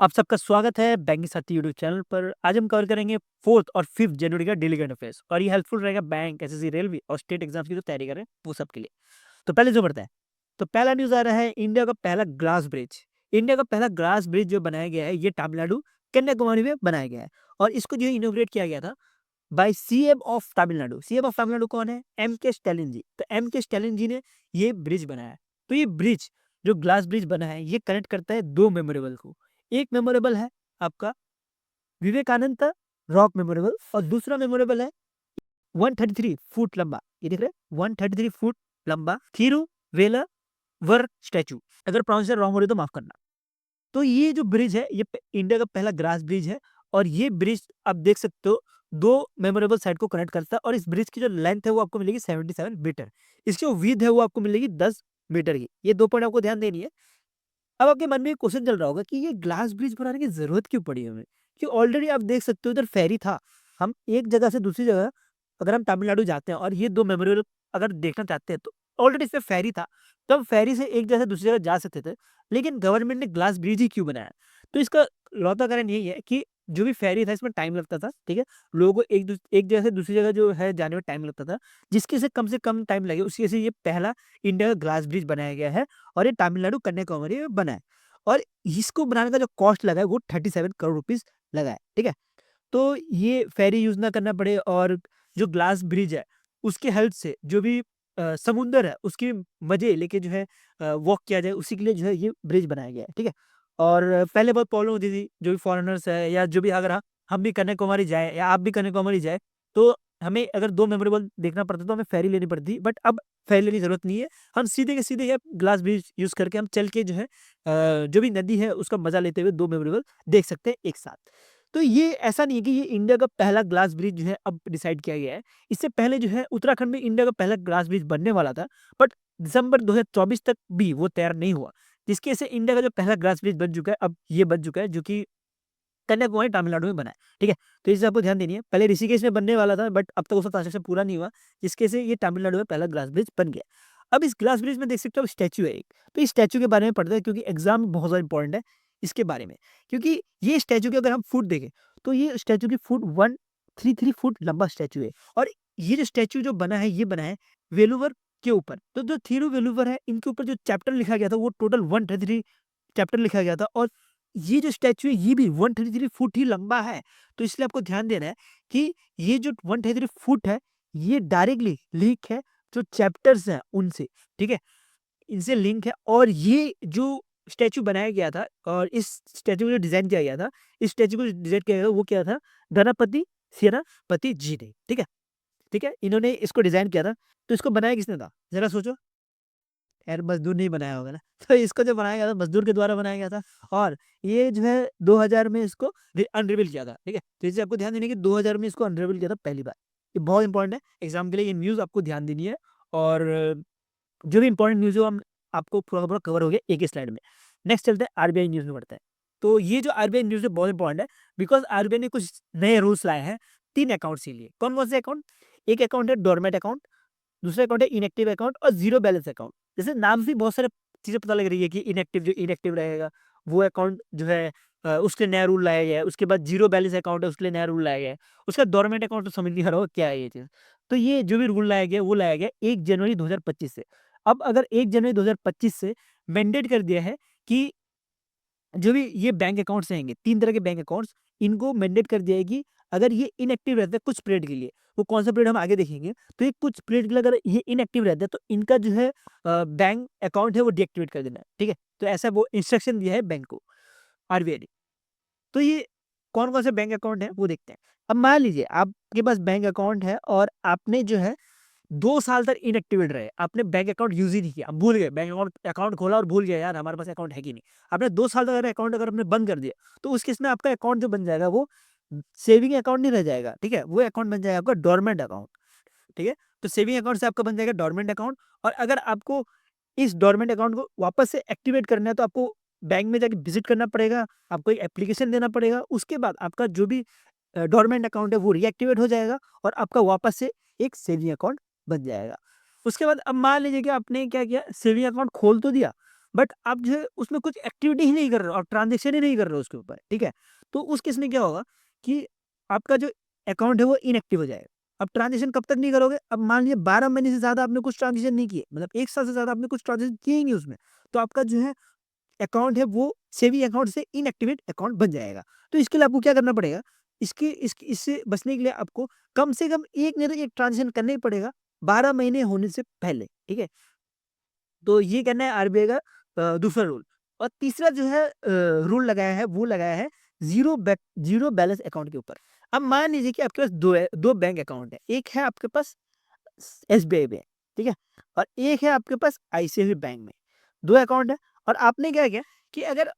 आप सबका स्वागत है बैंकिंग साथी यूट्यूब चैनल पर। आज हम कवर करेंगे 4 और 5 जनवरी का डेली करंट अफेयर्स और ये हेल्पफुल रहेगा बैंक, एसएससी, रेलवे और स्टेट एग्जाम्स की जो तैयारी कर रहे हैं वो सब के लिए। तो पहले जो बढ़ता है, तो पहला न्यूज़ आ रहा है इंडिया का पहला ग्लास ब्रिज। इंडिया का पहला ग्लास ब्रिज जो बनाया गया है ये तमिलनाडु कन्याकुमारी में बनाया गया है और इसको जो है इनॉग्रेट किया गया था by CM of Tamil Nadu. CM of Tamil Nadu कौन है? एम के स्टैलिन जी। तो एम के स्टैलिन जी ने ये ब्रिज बनाया है। तो ये ब्रिज जो ग्लास ब्रिज बना है ये कनेक्ट करता है दो मेमोरेबल को। एक मेमोरेबल है आपका विवेकानंद रॉक मेमोरेबल और दूसरा मेमोरेबल है 133 फुट लंबा, ये देख रहे हैं 133 फुट लंबा थिरुवेलवर स्टैचू। अगर प्रोनाउंसिएशन रॉन्ग हो रही तो माफ करना। तो ये जो ब्रिज है ये इंडिया का पहला ग्लास ब्रिज है और ये ब्रिज आप देख सकते हो दो मेमोरेबल साइट को कनेक्ट करता है और इस ब्रिज की जो लेंथ है वो आपको मिलेगी 77 मीटर। इसकी जो विड्थ है वो आपको मिलेगी 10 मीटर की। ये दो पॉइंट आपको ध्यान देनी है। अब आपके मन में एक क्वेश्चन चल रहा होगा कि ये ग्लास ब्रिज बनाने की जरूरत क्यों पड़ी हमें? कि ऑलरेडी आप देख सकते हो इधर फेरी था। हम एक जगह से दूसरी जगह अगर हम तमिलनाडु जाते हैं और ये दो मेमोरियल अगर देखना चाहते हैं तो ऑलरेडी इसमें फेरी था। तो हम फेरी से एक जगह से दूसरी जगह जा सकते थे। लेकिन गवर्नमेंट ने ग्लास ब्रिज ही क्यों बनाया? तो इसका लौता कारण यही है कि जो भी फेरी था इसमें टाइम लगता था, ठीक है? लोगों को एक जगह से दूसरी जगह जो है जाने में टाइम लगता था। जिसके से कम टाइम लगे उसकी वजह से ये पहला इंडिया का ग्लास ब्रिज बनाया गया है और ये तमिलनाडु कन्याकुमारी में बना है। और इसको बनाने का जो कॉस्ट लगा है वो 37 करोड़ रुपीज़ लगा है, ठीक है? तो ये फेरी यूज़ ना करना पड़े और जो ग्लास ब्रिज है, उसके हेल्प से जो भी समुंदर है, उसके मज़े लेके जो है वॉक किया जाए, उसी के लिए जो है ये ब्रिज बनाया गया है, ठीक है? और पहले बहुत प्रॉब्लम होती थी, जो भी फॉरेनर्स है या जो भी अगर हम भी कन्याकुमारी जाएँ या आप भी कन्याकुमारी जाएँ, तो हमें अगर 2 मेमोरेबल देखना पड़ता तो हमें फेरी लेनी पड़ती, बट अब फेरी लेने की ज़रूरत नहीं है। हम सीधे के सीधे ये ग्लास ब्रिज यूज़ करके हम चल के जो है जो भी नदी है उसका मज़ा लेते हुए 2 मेमोरेबल देख सकते हैं एक साथ। तो ये ऐसा नहीं है कि ये इंडिया का पहला ग्लास ब्रिज जो है अब डिसाइड किया गया है। इससे पहले जो है उत्तराखंड में इंडिया का पहला ग्लास ब्रिज बनने वाला था, बट दिसंबर 2024 तक भी वो तैयार नहीं हुआ। जिसकी वजह से इंडिया का जो पहला ग्लास ब्रिज बन चुका है, अब ये बन चुका है जो कि कन्याकुमारी तमिलनाडु में बना है, ठीक है? तो इसे आपको ध्यान देनी है। पहले ऋषिकेश में बनने वाला था बट अब तक उसका कंस्ट्रक्शन पूरा नहीं हुआ, जिसकी वजह से ये तमिलनाडु में पहला ग्लास ब्रिज बन गया। अब इस ग्लास ब्रिज में देख सकते हो स्टैच्यू है एक, तो इस स्टैच्यू के बारे में पढ़ते हैं क्योंकि एग्ज़ाम में बहुत ज़्यादा इंपॉर्टेंट है इसके बारे में। क्योंकि ये स्टैच्यू की अगर हम फुट देखें, तो ये स्टैच्यू की फुट 133 फुट लंबा स्टैच्यू है और ये जो स्टैच्यू जो बना है, ये बना है वेलुवर के ऊपर। तो जो थिरुवेलुवर है, इनके ऊपर जो चैप्टर लिखा गया था वो टोटल 133 चैप्टर लिखा गया था और ये जो स्टैच्यू है ये भी 133 फुट ही लंबा है। तो इसलिए आपको ध्यान देना है कि ये जो 133 फुट है, ये डायरेक्टली लिंक है जो चैप्टर्स हैं उनसे, ठीक है? इनसे लिंक है और ये जो स्टैच्यू बनाया गया था और इस स्टैच्यू को जो डिज़ाइन किया गया था, इस स्टैच्यू को जो डिज़ाइन किया गया था वो क्या था? गणपति सेनापति जी ने, ठीक है? ठीक है? इन्होंने इसको डिज़ाइन किया था। तो इसको बनाया किसने था? ज़रा सोचो। यार मज़दूर ने ही बनाया होगा ना। तो इसको जो बनाया गया था मज़दूर के द्वारा बनाया गया था और ये जो है 2000 में इसको अनरिवील किया था, ठीक है? तो इसे आपको ध्यान देना है कि 2000 में इसको अनरिवील किया था पहली बार। ये बहुत इंपॉर्टेंट है एग्ज़ाम के लिए, ये न्यूज़ आपको ध्यान देनी है और जो भी इंपॉर्टेंट न्यूज़ है वो हम आपको पूरा का पूरा कवर हो गया एक ही स्लाइड में। नेक्स्ट चलते हैं आरबीआई न्यूज़ में बढ़ते हैं। तो ये जो आरबीआई न्यूज़ है बहुत इंपॉर्टेंट है बिकॉज़ आरबीआई ने कुछ नए रूल्स लाए हैं 3 अकाउंट्स के लिए। कौन-कौन से अकाउंट? एक अकाउंट है डोरमेट अकाउंट, दूसरा अकाउंट है इनएक्टिव अकाउंट और ज़ीरो बैलेंस अकाउंट। जैसे नाम से बहुत सारे चीज़ें पता लग रही है कि इनएक्टिव जो इनएक्टिव रहेगा, वो अकाउंट जो है उसके लिए नया रूल लाया गया है। उसके बाद ज़ीरो बैलेंस अकाउंट है, उसके लिए नया रूल लाया गया है। उसका डोरमेंट अकाउंट तो समझ नहीं आ रहा होगा क्या है ये चीज़। तो ये जो भी रूल लाया गया है, वो लाया गया 1 जनवरी 2025 से। अब अगर 1 जनवरी 2025 से मैंडेट कर दिया है कि जो भी ये बैंक अकाउंट्स रहेंगे, 3 तरह के बैंक अकाउंट्स, इनको मैंडेट कर दिया है कि अगर ये इनएक्टिव रहता है कुछ पीरियड के लिए, वो कौन-सा पीरियड हम आगे देखेंगे। तो ये कुछ पीरियड के लिए अगर ये इनएक्टिव रहता है, तो इनका जो है बैंक अकाउंट है वो डीएक्टिवेट कर देना है, ठीक है? तो ऐसा वो इंस्ट्रक्शन दिया है बैंक को, आरबीआई ने। तो ये कौन-कौन से बैंक अकाउंट हैं, वो देखते हैं। अब मान लीजिए आपके पास बैंक अकाउंट है और आपने जो है 2 साल तक इनएक्टिवेट रहे, आपने बैंक अकाउंट यूज़ ही नहीं किया, आप भूल गए बैंक अकाउंट अकाउंट खोला और भूल गए यार हमारे पास अकाउंट है कि नहीं। आपने 2 साल तक अगर अकाउंट अगर आपने बंद कर दिया, तो उस केस में आपका अकाउंट जो बन जाएगा वो सेविंग अकाउंट नहीं रह जाएगा, ठीक है? वो अकाउंट बन जाएगा आपका डोरमेंट अकाउंट, ठीक है? तो सेविंग अकाउंट से आपका बन जाएगा डोरमेंट अकाउंट और अगर आपको इस डोरमेंट अकाउंट को वापस से एक्टिवेट करना है, तो आपको बैंक में जाके विज़िट करना पड़ेगा, आपको एक एप्लीकेशन देना पड़ेगा, उसके बाद आपका जो भी डोरमेंट अकाउंट है वो रीएक्टिवेट हो जाएगा और आपका वापस से एक सेविंग अकाउंट बन जाएगा। उसके बाद अब मान लीजिए कि आपने क्या किया सेविंग अकाउंट खोल तो दिया, बट आप जो है उसमें कुछ एक्टिविटी ही नहीं कर रहे हो, आप ट्रांजेक्शन ही नहीं कर रहे हो उसके ऊपर, ठीक है? तो उस केस में क्या होगा कि आपका जो अकाउंट है वो इनएक्टिव हो जाएगा। अब ट्रांजेक्शन कब तक नहीं करोगे? अब मान लीजिए 12 महीने से ज़्यादा आपने कुछ ट्रांजेक्शन नहीं किए, मतलब 1 साल से ज़्यादा आपने कुछ ट्रांजेक्शन किए ही नहीं उसमें, तो आपका जो है अकाउंट है वो सेविंग अकाउंट से इनएक्टिवेट अकाउंट बन जाएगा। तो इसके लिए आपको क्या करना पड़ेगा? इससे बचने के लिए आपको कम से कम एक नहीं तो एक ट्रांज़ैक्शन करना ही पड़ेगा 12 महीने होने से पहले, ठीक है? तो ये कहना है आरबीआई का दूसरा रूल। और तीसरा जो है रूल लगाया है वो लगाया है ज़ीरो बैलेंस अकाउंट के ऊपर। अब मान लीजिए कि आपके पास 2 बैंक अकाउंट है। एक है आपके पास एसबीआई में, ठीक है? और एक है आपके पास आईसीआईसीआई बैंक में। 2 अकाउंट है और आपने क्या किया कि अगर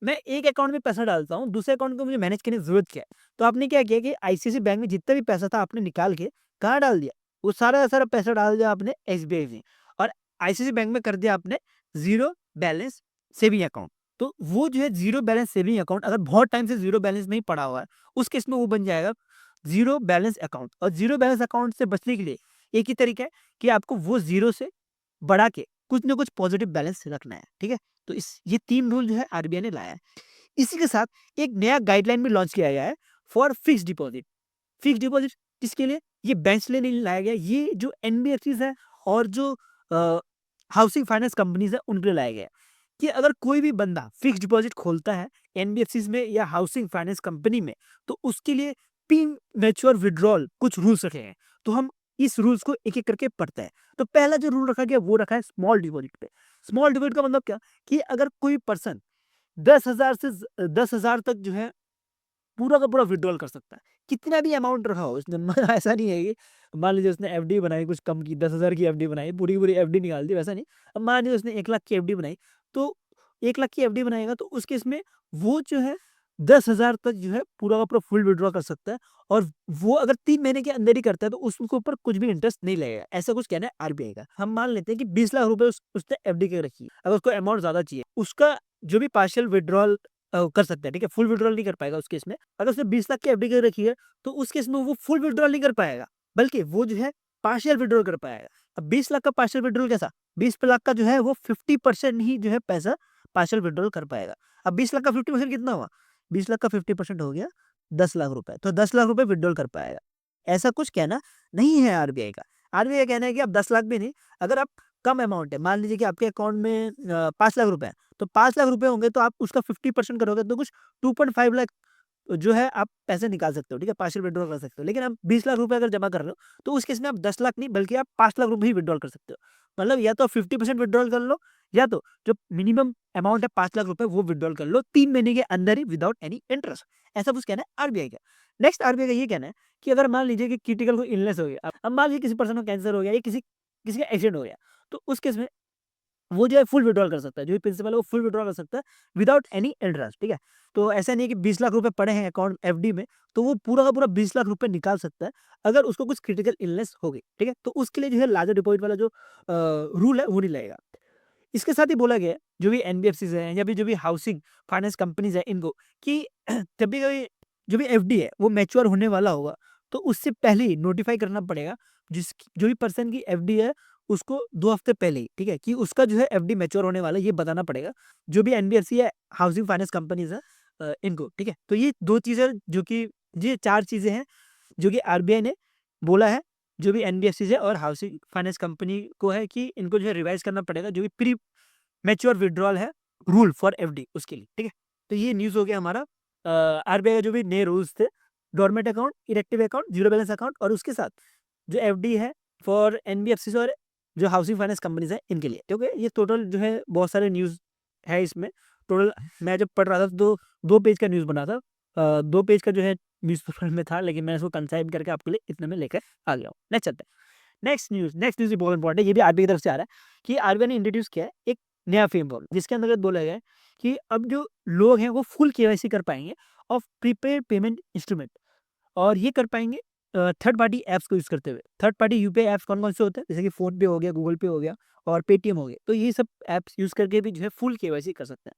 मैं एक अकाउंट में पैसा डालता हूँ, दूसरे अकाउंट को मुझे मैनेज करने की ज़रूरत क्या है? तो आपने क्या किया कि आईसीआईसीआई बैंक में जितना भी पैसा था आपने निकाल के कहाँ डाल दिया? वो सारा का सारा पैसा डाल दिया आपने एसबीआई में और आईसीआईसीआई बैंक में कर दिया आपने ज़ीरो बैलेंस सेविंग अकाउंट। तो वो जो है ज़ीरो बैलेंस सेविंग अकाउंट अगर बहुत टाइम से ज़ीरो बैलेंस में ही पड़ा हुआ है, उस केस में वो बन जाएगा ज़ीरो बैलेंस अकाउंट। और ज़ीरो बैलेंस अकाउंट से बचने के लिए एक ही तरीका है कि आपको वो ज़ीरो से बढ़ा के कुछ ना कुछ पॉजिटिव बैलेंस रखना है, ठीक है? तो इस ये 3 रूल जो है आरबीआई ने लाया है। इसी के साथ एक नया गाइडलाइन भी लॉन्च किया गया है for fixed deposit. Fixed deposit किसके लिए? ये बैंक्स के लिए नहीं लाया गया, ये जो एनबीएफसीज़ है और जो अ, हाउसिंग फाइनेंस कंपनीज़ है उनके लिए लाया गया है कि अगर कोई भी बंदा फिक्स्ड डिपॉज़िट खोलता है एनबीएफसीज़ में या हाउसिंग फाइनेंस कंपनी में, तो उसके लिए प्रीमैच्योर विथड्रॉल कुछ रूल्स रखे हैं। तो हम इस रूल्स को एक-एक करके पढ़ते हैं। तो पहला जो रूल रखा गया वो रखा है स्मॉल डिपॉज़िट पे। स्मॉल डिपॉज़िट का मतलब क्या? कि अगर कोई पर्सन 10,000 तक जो है पूरा का पूरा विथड्रॉल कर सकता है। कितना भी अमाउंट रखा हो उसने ऐसा नहीं है कि मान लीजिए उसने एफडी बनाई कुछ कम की 10,000 की एफडी बनाई, पूरी की पूरी एफडी निकाल दी, वैसा नहीं। अब मान लीजिए उसने 1 लाख की एफडी बनाई, तो 1 लाख की एफडी बनाएगा तो उस केस में वो जो है 10,000 तक जो है पूरा का पूरा फुल विथड्रॉ कर सकता है और वो अगर 3 महीने के अंदर ही करता है तो उसके ऊपर कुछ भी इंटरेस्ट नहीं लगेगा। ऐसा कुछ कहना है आरबीआई का। हम मान लेते हैं कि 20 लाख रुपए उसने एफडी के रखी है। अगर उसको अमाउंट ज़्यादा चाहिए, उसका जो भी पार्शियल विथड्रॉल कर सकता है, ठीक है? फुल विथड्रॉल नहीं कर पाएगा उस केस में। अगर उसने 20 लाख की एफडी कर रखी है, तो उस केस में वो फुल विथड्रॉल नहीं कर पाएगा, बल्कि वो जो है पार्शियल विथड्रॉल कर पाएगा। अब 20 लाख का पार्शियल विथड्रॉल कैसा? 20 लाख का जो है वो 50% ही जो है पैसा पार्शियल विथड्रॉल कर पाएगा। अब 20 लाख का 50% कितना हुआ? 20 लाख का 50% हो गया 10 लाख रुपए। तो 10 लाख रुपए विथड्रॉल कर पाएगा। ऐसा कुछ कहना नहीं है आरबीआई का। आरबीआई का कहना है कि आप 10 लाख भी नहीं, अगर आप कम अमाउंट है, मान लीजिए कि आपके अकाउंट में 5 लाख रुपए है, तो 5 लाख रुपए होंगे तो आप उसका 50% करोगे तो कुछ 2.5 लाख जो है आप पैसे निकाल सकते हो, ठीक है? पार्शियल विथड्रॉल कर सकते हो। लेकिन आप 20 लाख रुपए अगर जमा कर रहे हो, तो उस केस में आप 10 लाख नहीं बल्कि आप 5 लाख रुपए ही विथड्रॉल कर सकते हो। मतलब या तो 50% विथड्रॉल कर लो या तो जो मिनिमम अमाउंट है 5 लाख रुपए वो विथड्रॉल कर लो 3 महीने के अंदर ही विदाउट एनी इंटरेस्ट। ऐसा कुछ कहना है आरबीआई का। नेक्स्ट आरबीआई का ये कहना है कि अगर मान लीजिए कि क्रिटिकल कोई इलनेस हो गया, अब मान लीजिए किसी पर्सन को कैंसर हो गया या किसी किसी का एक्सीडेंट हो गया, तो उस केस में वो जो है फुल विथड्रॉल कर सकता है, जो भी प्रिंसिपल है वो फुल विथड्रॉल कर सकता है विदाउट एनी इंटरेस्ट, ठीक है? तो ऐसा नहीं है कि 20 लाख रुपए पड़े हैं अकाउंट एफडी में, तो वो पूरा का पूरा 20 लाख रुपए निकाल सकता है, अगर उसको कुछ क्रिटिकल इलनेस हो गई, ठीक है? तो उसके लिए जो है लार्जर डिपॉजिट वाला जो रूल है वो नहीं लगेगा। इसके साथ ही बोला गया है, जो भी एनबीएफसीज़ हैं या फिर जो भी हाउसिंग फाइनेंस कंपनीज़ हैं इनको कि कभी-कभी जो भी एफडी है वो मैच्योर होने वाला होगा, तो उससे पहले ही नोटिफ़ाई करना पड़ेगा जो भी पर्सन की एफडी है उसको 2 हफ्ते पहले ही, ठीक है? कि उसका जो है एफडी मैच्योर होने वाला है ये बताना पड़ेगा। जो भी एनबीएफसी है, हाउसिंग फाइनेंस कंपनीज़ हैं इनको, ठीक है? तो ये 2 चीज़ें जो कि ये 4 चीज़ें हैं जो कि आरबीआई ने बोला है, जो भी एनबीएफसीज़ है और हाउसिंग फाइनेंस कंपनी को है कि इनको जो है रिवाइज़ करना पड़ेगा जो भी प्री मैच्योर विथड्रॉल है रूल फॉर एफडी उसके लिए, ठीक है? तो ये न्यूज़ हो गया हमारा आरबीआई का जो भी नए रूल्स थे, doormat account, inactive account, zero balance account और उसके साथ जो एफडी है फॉर एनबीएफसीज़ और जो हाउसिंग फाइनेंस कंपनीज़ हैं इनके लिए। क्योंकि ये टोटल जो है बहुत सारे न्यूज़ है इसमें। टोटल मैं जब पढ़ रहा था तो 2 पेज का न्यूज़ बना था। 2 पेज का जो है न्यूज़पेपर में था लेकिन मैंने इसको कंसाइज़ करके आपके लिए इतने में लेकर आ गया हूँ। नेक्स्ट चलते हैं। नेक्स्ट न्यूज़ भी बहुत इंपॉर्टेंट है, ये भी आरबीआई की तरफ से आ रहा है कि आरबीआई ने इंट्रोड्यूस किया है एक नया फ्रेमवर्क जिसके अंतर्गत बोला गया है कि अब जो लोग हैं वो फुल केवाईसी कर पाएँगे ऑफ प्रीपेड पेमेंट इंस्ट्रूमेंट और ये कर पाएँगे थर्ड पार्टी ऐप्स को यूज़ करते हुए। थर्ड पार्टी यूपीआई ऐप्स कौन-कौन से होते हैं? जैसे कि फ़ोन पे हो गया, गूगल पे हो गया और पेटीएम हो गया। तो ये सब ऐप्स यूज़ करके भी जो है फुल केवाईसी कर सकते हैं।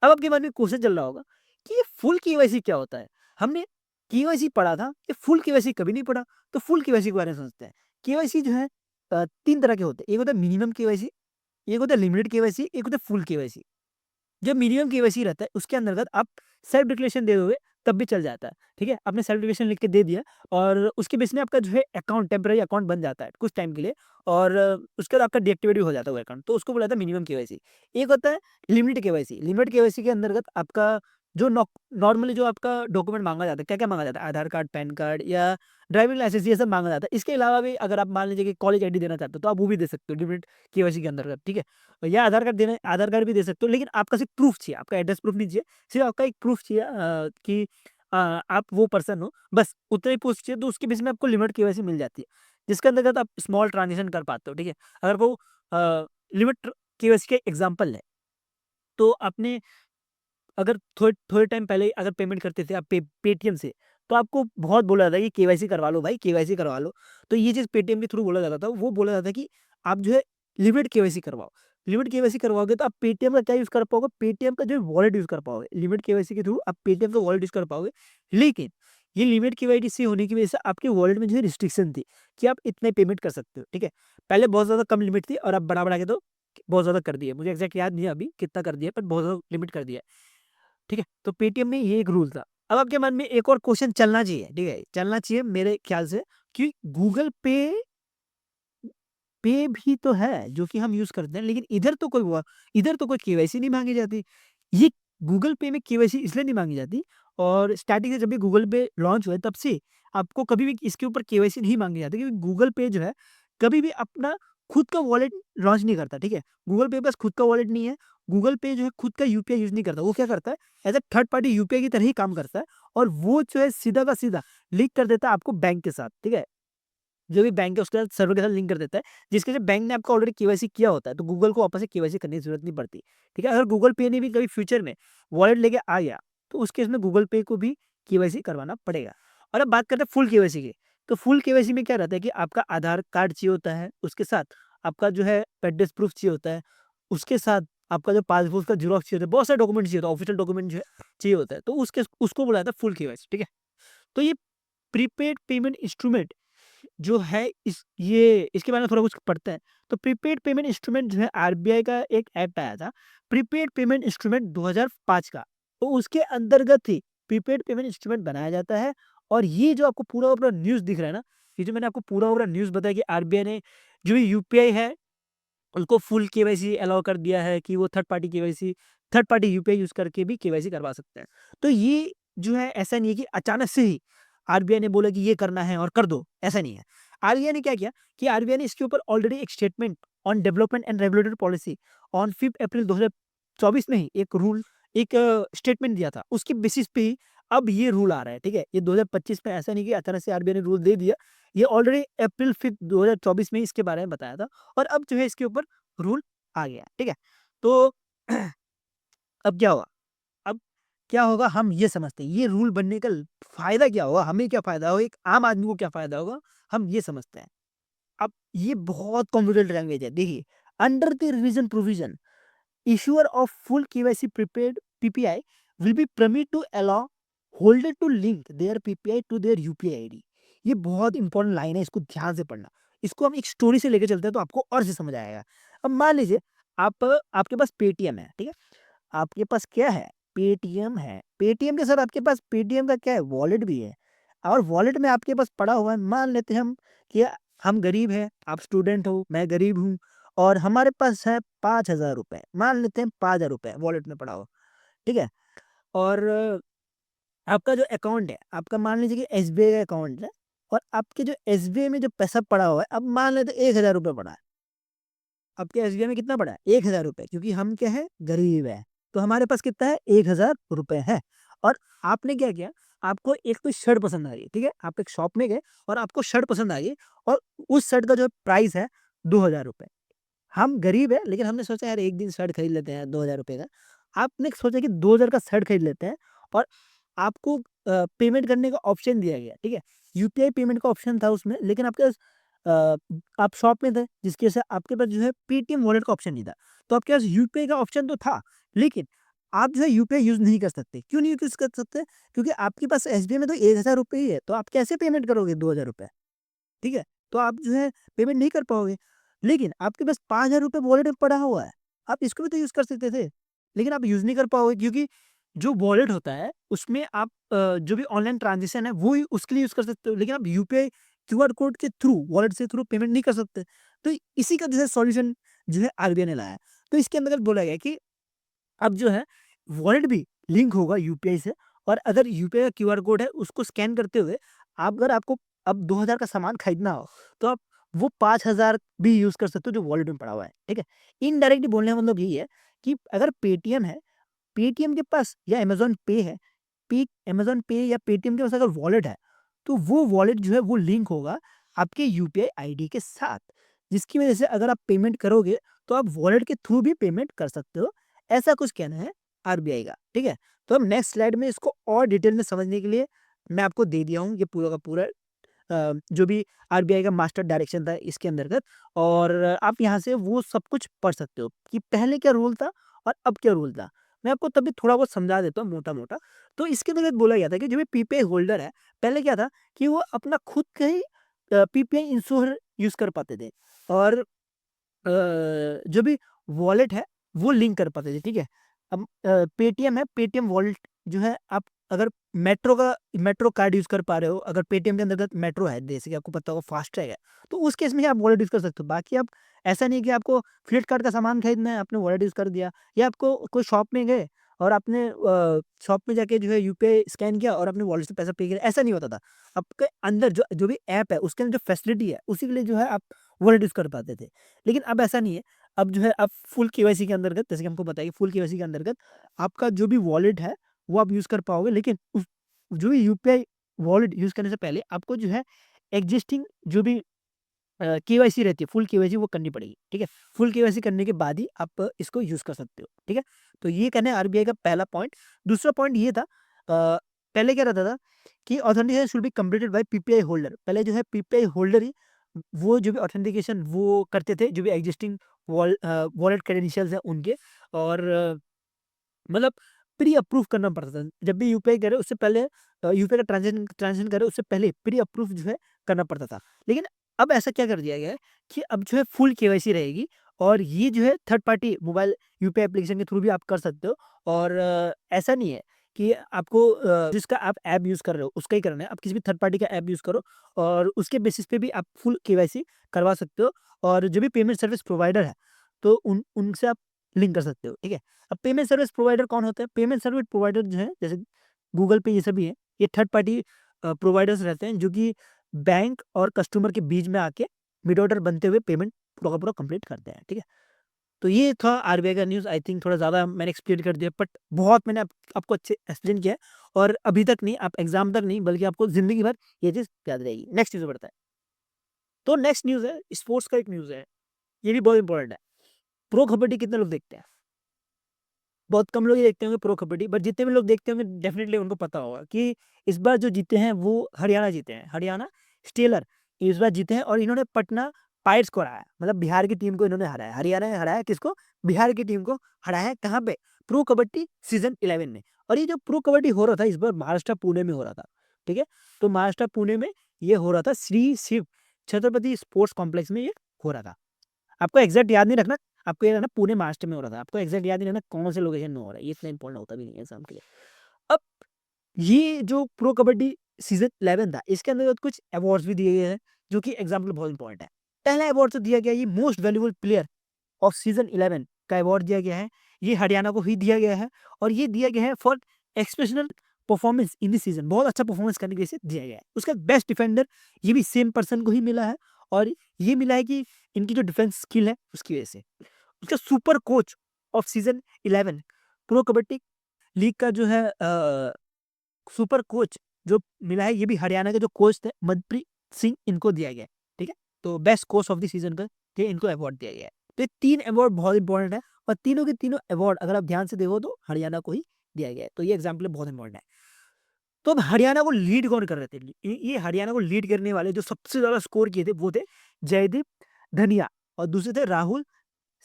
अब आपके मन में क्वेश्चन चल रहा होगा कि ये फुल केवाईसी क्या होता है? हमने केवाईसी पढ़ा था, ये फुल केवाईसी कभी नहीं पढ़ा। तो फुल केवाईसी के बारे में समझते हैं। केवाईसी जो है 3 तरह के होते हैं। एक होता है मिनिमम केवाईसी, एक होता है लिमिटेड केवाईसी, एक होता है फुल केवाईसी। जब मिनिमम केवाईसी रहता है उसके अंतर्गत आप सेल्फ डिक्लेरेशन दे दोगे तब भी चल जाता है, ठीक है? आपने सेल्फ डिक्लेरेशन लिख के दे दिया और उसके बेस में आपका जो है अकाउंट टेम्परेरी अकाउंट बन जाता है कुछ टाइम के लिए और उसके बाद आपका डीएक्टिवेट भी हो जाता है वो अकाउंट, तो उसको बोला जाता है मिनिमम केवाईसी। एक होता है लिमिटेड केवाईसी, लिमिटेड केवाईसी के अंतर्गत आपका जो नॉर्मली जो आपका डॉक्यूमेंट मांगा जाता है, क्या-क्या मांगा जाता है? आधार कार्ड, पैन कार्ड या ड्राइविंग लाइसेंस ये सब मांगा जाता है। इसके अलावा भी अगर आप मान लीजिए कि कॉलेज आईडी देना चाहते हो तो आप वो भी दे सकते हो लिमिटेड केवाईसी के अंतर्गत, ठीक है? या आधार कार्ड देना है, आधार कार्ड भी दे सकते हो, लेकिन आपका सिर्फ प्रूफ चाहिए, आपका एड्रेस प्रूफ नहीं चाहिए, सिर्फ आपका एक प्रूफ चाहिए कि आप वो पर्सन हो, बस उतना ही प्रूफ चाहिए, तो उसके बेस में आपको लिमिट केवाईसी मिल जाती है, जिसके अंतर्गत आप स्मॉल ट्रांज़ैक्शन कर पाते हो, ठीक है? अगर वो लिमिट केवाईसी का एग्ज़ाम्पल है, तो आपने अगर थोड़े थोड़े टाइम पहले ही अगर पेमेंट करते थे आप पेटीएम से, तो आपको बहुत बोला जाता है कि केवाईसी करवा लो भाई, केवाईसी करवा लो। तो ये चीज़ पेटीएम के थ्रू बोला जाता था, वो बोला जाता है कि आप जो है लिमिट केवाईसी करवाओ। लिमिट केवाईसी करवाओगे तो आप पेटीएम का क्या यूज़ कर पाओगे, पेटीएम का जो है वॉलेट यूज़ कर पाओगे। लिमिट केवाईसी के थ्रू आप पेटीएम का वॉलेट यूज़ कर पाओगे। लेकिन ये लिमिट केवाईसी होने की वजह से आपके वॉलेट में जो है रिस्ट्रिक्शन थी कि आप इतने पेमेंट कर सकते हो, ठीक है? पहले बहुत ज़्यादा कम लिमिट थी और अब बढ़ा-बढ़ा के तो बहुत ज़्यादा कर दिया है। मुझे एग्ज़ैक्ट याद नहीं है अभी कितना कर दिया है, पर बहुत ज़्यादा लिमिट कर दिया है। ठीक है? तो पेटीएम में ये एक रूल था। अब आपके मन में एक और क्वेश्चन चलना चाहिए, ठीक है? चलना चाहिए मेरे ख्याल से कि गूगल पे भी तो है, जो कि हम यूज़ करते हैं, लेकिन इधर तो कोई केवाईसी नहीं माँगी जाती। ये गूगल पे में केवाईसी इसलिए नहीं माँगी जाती और स्टार्टिंग से जब भी गूगल पे लॉन्च हुआ है, तब से आपको कभी भी इसके ऊपर केवाईसी नहीं माँगी जाती क्योंकि गूगल पे जो है, कभी भी अपना खुद का वॉलेट लॉन्च नहीं करता, ठीक है? गूगल पे के पास खुद का वॉलेट नहीं है। गूगल पे जो है खुद का यूपीआई यूज़ नहीं करता। वो क्या करता है, as a third party UPI की तरह ही काम करता है और वो जो है सीधा का सीधा लिंक कर देता है आपको बैंक के साथ, ठीक है? जो भी बैंक है उसके साथ सर्वर के साथ लिंक कर देता है, जिसके लिए बैंक ने आपका ऑलरेडी केवाईसी किया होता है, तो गूगल को वापस से केवाईसी करने की ज़रूरत नहीं पड़ती, ठीक है? अगर गूगल पे ने भी कभी फ्यूचर में वॉलेट लेके आ गया, तो उस केस में गूगल पे को भी केवाईसी करवाना पड़ेगा। और अब बात करते हैं फुल केवाईसी की, तो फुल केवाईसी में क्या रहता है कि आपका आधार कार्ड चाहिए होता है, उसके साथ आपका जो है एड्रेस प्रूफ चाहिए होता है, उसके साथ आपका जो पासपोर्ट का ज़ेरॉक्स चाहिए होता है, बहुत सारे डॉक्यूमेंट चाहिए होता है, ऑफिशियल डॉक्यूमेंट जो है चाहिए होता है, तो उसको बोला जाता है फुल केवाईसी, ठीक है? तो ये प्रीपेड पेमेंट इंस्ट्रूमेंट जो है इसके बारे में थोड़ा कुछ पढ़ते हैं। तो प्रीपेड पेमेंट इंस्ट्रूमेंट जो है आरबीआई का एक एक्ट आया था, प्रीपेड पेमेंट इंस्ट्रूमेंट 2005 का। तो उसके अंतर्गत ही प्रीपेड पेमेंट इंस्ट्रूमेंट बनाया जाता है और ये जो आपको पूरा का पूरा न्यूज़ दिख रहा है ना, ये जो मैंने आपको पूरा का पूरा न्यूज़ बताया कि आरबीआई ने जो भी यूपीआई है उनको फुल केवाईसी अलाउ कर दिया है कि वो थर्ड पार्टी यूपीआई यूज़ करके भी केवाईसी करवा सकते हैं। तो ये जो है ऐसा नहीं है कि अचानक से ही आरबीआई ने बोला कि ये करना है और कर दो, ऐसा नहीं है। आरबीआई ने क्या किया कि आरबीआई ने इसके ऊपर ऑलरेडी एक statement on development and regulatory policy on 5 अप्रैल 2024 में ही एक स्टेटमेंट दिया था। उसके बेसिस पे ही अब ये रूल आ रहा है, ठीक है? ये 2025 में ऐसा नहीं कि अचानक से आरबीआई ने रूल दे दिया। ये ऑलरेडी अप्रैल 5 2024 में ही इसके बारे में बताया था और अब जो है इसके ऊपर रूल आ गया है, ठीक है? तो अब क्या होगा? अब क्या होगा हम ये समझते हैं, ये रूल बनने का फ़ायदा क्या होगा? हमें क्या फ़ायदा होगा? एक आम आदमी को क्या फ़ायदा होगा? हम ये समझते हैं। अब ये बहुत कॉम्प्लिकेटेड लैंग्वेज है, देखिए under the revision provision issuer of full KYC prepaid PPI will be permitted to allow holder to link their PPI to their UPI ID। ये बहुत इंपॉर्टेंट लाइन है, इसको ध्यान से पढ़ना। इसको हम एक स्टोरी से लेके चलते हैं तो आपको और से समझ आएगा। अब मान लीजिए आपके पास पेटीएम है, ठीक है? आपके पास क्या है? पेटीएम है। पेटीएम के साथ आपके पास पेटीएम का क्या है? वॉलेट भी है और वॉलेट में आपके पास पड़ा हुआ है, मान लेते हैं हम कि हम गरीब हैं, आप स्टूडेंट हो, मैं गरीब हूँ और हमारे पास है ₹5000, मान लेते हैं ₹5000 वॉलेट में पड़ा हो, ठीक है? और आपका जो अकाउंट है, आपका मान लीजिए कि एसबीआई का अकाउंट है और आपके जो एसबीआई में जो पैसा पड़ा हुआ है, अब मान लेते हैं ₹1000 पड़ा है। आपके एसबीआई में कितना पड़ा है? ₹1000 क्योंकि हम क्या है? गरीब हैं। तो हमारे पास कितना है? ₹1000 है और आपने क्या किया? आपको एक तो शर्ट पसंद आ गई, ठीक है? आप एक शॉप में गए और आपको शर्ट पसंद आ गई और उस शर्ट का जो प्राइस है ₹2000। हम गरीब हैं, लेकिन हमने सोचा यार एक दिन शर्ट खरीद लेते हैं ₹2000 का। आपने सोचा कि 2000 का शर्ट खरीद लेते हैं और आपको पेमेंट करने का ऑप्शन दिया गया, ठीक है? यूपीआई पेमेंट का ऑप्शन था उसमें, लेकिन आपके पास आप शॉप में थे, जिसकी वजह से आपके पास जो है पेटीएम वॉलेट का ऑप्शन नहीं था। तो आपके पास यूपीआई का ऑप्शन तो था, लेकिन आप जो है यूपीआई यूज़ नहीं कर सकते। क्यों नहीं यूज़ कर सकते? क्योंकि आपके पास एसबीआई में तो ₹1000 ही है, तो आप कैसे पेमेंट करोगे ₹2000? ठीक है? तो आप जो है पेमेंट नहीं कर पाओगे। लेकिन आपके पास 5,000 रुपए वॉलेट में पड़ा हुआ है, आप इसको भी तो यूज़ कर सकते थे, लेकिन आप यूज़ नहीं कर पाओगे क्योंकि जो वॉलेट होता है उसमें आप जो भी ऑनलाइन ट्रांज़ैक्शन है वो ही उसके लिए यूज़ कर सकते हो, लेकिन आप यूपीआई क्यूआर कोड के थ्रू, वॉलेट से थ्रू पेमेंट नहीं कर सकते। तो इसी का जो है सॉल्यूशन जो है आरबीआई ने लाया है। तो इसके अंतर्गत बोला गया है कि अब जो है वॉलेट भी लिंक होगा यूपीआई से, और अगर यूपीआई का क्यूआर कोड है उसको स्कैन करते हुए अगर आपको अब 2,000 का सामान खरीदना हो तो आप वो 5,000 भी यूज़ कर सकते हो जो वॉलेट में पड़ा हुआ है, ठीक है? इनडायरेक्टली बोलने का मतलब यही है कि अगर पेटीएम है, पेटीएम के पास या अमेज़न पे है, अमेज़न पे या पेटीएम के पास अगर वॉलेट है, तो वो वॉलेट जो है वो लिंक होगा आपके यूपीआई आईडी के साथ, जिसकी वजह से अगर आप पेमेंट करोगे तो आप वॉलेट के थ्रू भी पेमेंट कर सकते हो। ऐसा कुछ कहना है आरबीआई का, ठीक है? तो अब नेक्स्ट स्लाइड में इसको और डिटेल में समझने के लिए मैं आपको दे दिया हूँ ये पूरा का पूरा जो भी आरबीआई का मास्टर डायरेक्शन था इसके अंतर्गत, और आप यहाँ से वो सब कुछ पढ़ सकते हो कि पहले क्या रूल था और अब क्या रूल था। मैं आपको तभी थोड़ा बहुत समझा देता हूँ मोटा-मोटा। तो इसके अंतर्गत बोला गया था कि जो भी पीपीआई होल्डर है, पहले क्या था कि वो अपना खुद का ही पीपीआई इंश्योर यूज़ कर पाते थे, और जो भी वॉलेट है वो लिंक कर पाते थे, ठीक है? अब पेटीएम है, पेटीएम वॉलेट जो है आप अगर मेट्रो कार्ड यूज़ कर पा रहे हो, अगर पेटीएम के अंतर्गत मेट्रो है जैसे कि आपको पता होगा फास्टैग है, तो उस केस में आप वॉलेट यूज़ कर सकते हो। बाकी आप ऐसा नहीं है कि आपको फ्लिपकार्ट का सामान खरीदना है, आपने वॉलेट यूज़ कर दिया, या आपको कोई शॉप में गए और आपने शॉप में जाके जो है यूपीआई स्कैन किया और अपने वॉलेट से पैसा पे किया, ऐसा नहीं होता था। आपके अंदर जो जो भी ऐप है उसके अंदर जो फैसिलिटी है उसी के लिए जो है आप वॉलेट यूज़ कर पाते थे। लेकिन अब ऐसा नहीं है। अब जो है आप फुल केवाईसी के अंतर्गत, जैसे कि हमको पता है कि फुल केवाईसी के अंतर्गत आपका जो भी वॉलेट है वो आप यूज़ कर पाओगे, लेकिन उस जो भी यूपीआई वॉलेट यूज़ करने से पहले आपको जो है एक्जिस्टिंग जो भी केवाईसी रहती है, फुल केवाईसी वो करनी पड़ेगी, ठीक है? फुल केवाईसी करने के बाद ही आप इसको यूज़ कर सकते हो, ठीक है? तो ये कहना है आरबीआई का पहला पॉइंट। दूसरा पॉइंट ये था, पहले क्या रहता था कि authentication should be completed by PPI holder. पहले जो है पीपीआई होल्डर ही वो जो भी ऑथेंटिकेशन वो करते थे, जो भी एक्जिस्टिंग वॉलेट क्रेडेंशियल्स हैं उनके, और मतलब प्री अप्रूव करना पड़ता था। जब भी यूपीआई करे उससे पहले यूपीआई का ट्रांज़ैक्शन करे उससे पहले प्री अप्रूव जो है करना पड़ता था। लेकिन अब ऐसा क्या कर दिया गया है कि अब जो है फुल केवाईसी रहेगी, और ये जो है third party mobile UPI application के थ्रू भी आप कर सकते हो, और ऐसा नहीं है कि आपको जिसका आप ऐप यूज़ कर रहे हो उसका ही करना है। आप किसी भी थर्ड पार्टी का ऐप यूज़ करो और उसके बेसिस पे भी आप फुल केवाईसी करवा सकते हो, और जो भी पेमेंट सर्विस प्रोवाइडर है तो उनसे आप लिंक कर सकते हो, ठीक है? अब पेमेंट सर्विस प्रोवाइडर कौन होते हैं? पेमेंट सर्विस प्रोवाइडर जो है जैसे गूगल पे ये सभी है, ये थर्ड पार्टी प्रोवाइडर्स रहते हैं जो कि बैंक और कस्टमर के बीच में आके मिडऑटर बनते हुए पेमेंट पूरा का पूरा कंप्लीट करते हैं, ठीक है? तो ये था आरबीआई का न्यूज़। आई थिंक थोड़ा ज़्यादा मैंने एक्सप्लेन कर दिया, बट बहुत मैंने आपको अच्छे एक्सप्लेन किया है, और अभी तक नहीं, आप एग्ज़ाम तक नहीं बल्कि आपको ज़िंदगी भर ये चीज़ याद रहेगी। नेक्स्ट न्यूज़ बढ़ता है। तो नेक्स्ट न्यूज़ है, स्पोर्ट्स का एक न्यूज़ है, ये भी बहुत इंपॉर्टेंट है। प्रो कबड्डी कितने लोग देखते हैं? बहुत कम लोग ही देखते होंगे प्रो कबड्डी, बट जितने भी लोग देखते होंगे डेफिनेटली उनको पता होगा कि इस बार जो जीते हैं वो हरियाणा जीते हैं। हरियाणा स्टेलर इस बार जीते हैं, और इन्होंने पटना पायरेट्स को हराया, मतलब बिहार की टीम को इन्होंने हराया। हरियाणा ने हराया किसको? बिहार की टीम को हराया है। कहाँ पे? प्रो कबड्डी सीजन 11 में। और ये जो प्रो कबड्डी हो रहा था इस बार महाराष्ट्र पुणे में हो रहा था, ठीक है? तो महाराष्ट्र पुणे में ये हो रहा था, श्री शिव छत्रपति स्पोर्ट्स कॉम्प्लेक्स में ये हो रहा था। आपको एग्ज़ैक्ट याद नहीं रखना, आपको ये रखना पुणे महाराष्ट्र में हो रहा था। आपको एग्ज़ैक्ट याद नहीं रखना कौन से लोकेशन में हो रहा है, ये इतना इम्पोर्टेंट होता भी नहीं है एग्ज़ाम के लिए। अब ये जो प्रो कबड्डी सीज़न 11 था, इसके अंतर्गत कुछ अवार्ड्स भी दिए गए हैं, जो कि एग्ज़ाम के लिए बहुत इम्पोर्टेंट है। पहला अवार्ड जो दिया गया है, ये most valuable player of season 11 का अवार्ड दिया गया है। ये हरियाणा को ही दिया गया है, और ये दिया गया है for exceptional performance in this season. बहुत अच्छा परफॉर्मेंस करने की वजह से दिया गया है। उसका बेस्ट डिफेंडर ये भी सेम पर्सन को ही मिला है, और ये मिला है कि इनकी जो डिफेंस स्किल है उसकी वजह से। उसका super coach of season 11 pro kabaddi league का जो है सुपर कोच जो मिला है, ये भी हरियाणा के जो कोच थे मनप्रीत सिंह, इनको दिया गया है, ठीक है? तो best coach of the season का ये इनको अवार्ड दिया गया है। तो ये 3 अवार्ड बहुत इंपॉर्टेंट है, और तीनों के तीनों अवार्ड अगर आप ध्यान से देखो तो हरियाणा को ही दिया गया है। तो ये एग्ज़ाम के लिए बहुत इंपॉर्टेंट है। तो अब हरियाणा को लीड कौन कर रहे थे? ये हरियाणा को लीड करने वाले जो सबसे ज़्यादा स्कोर किए थे वो थे जयदीप धनिया, और दूसरे थे राहुल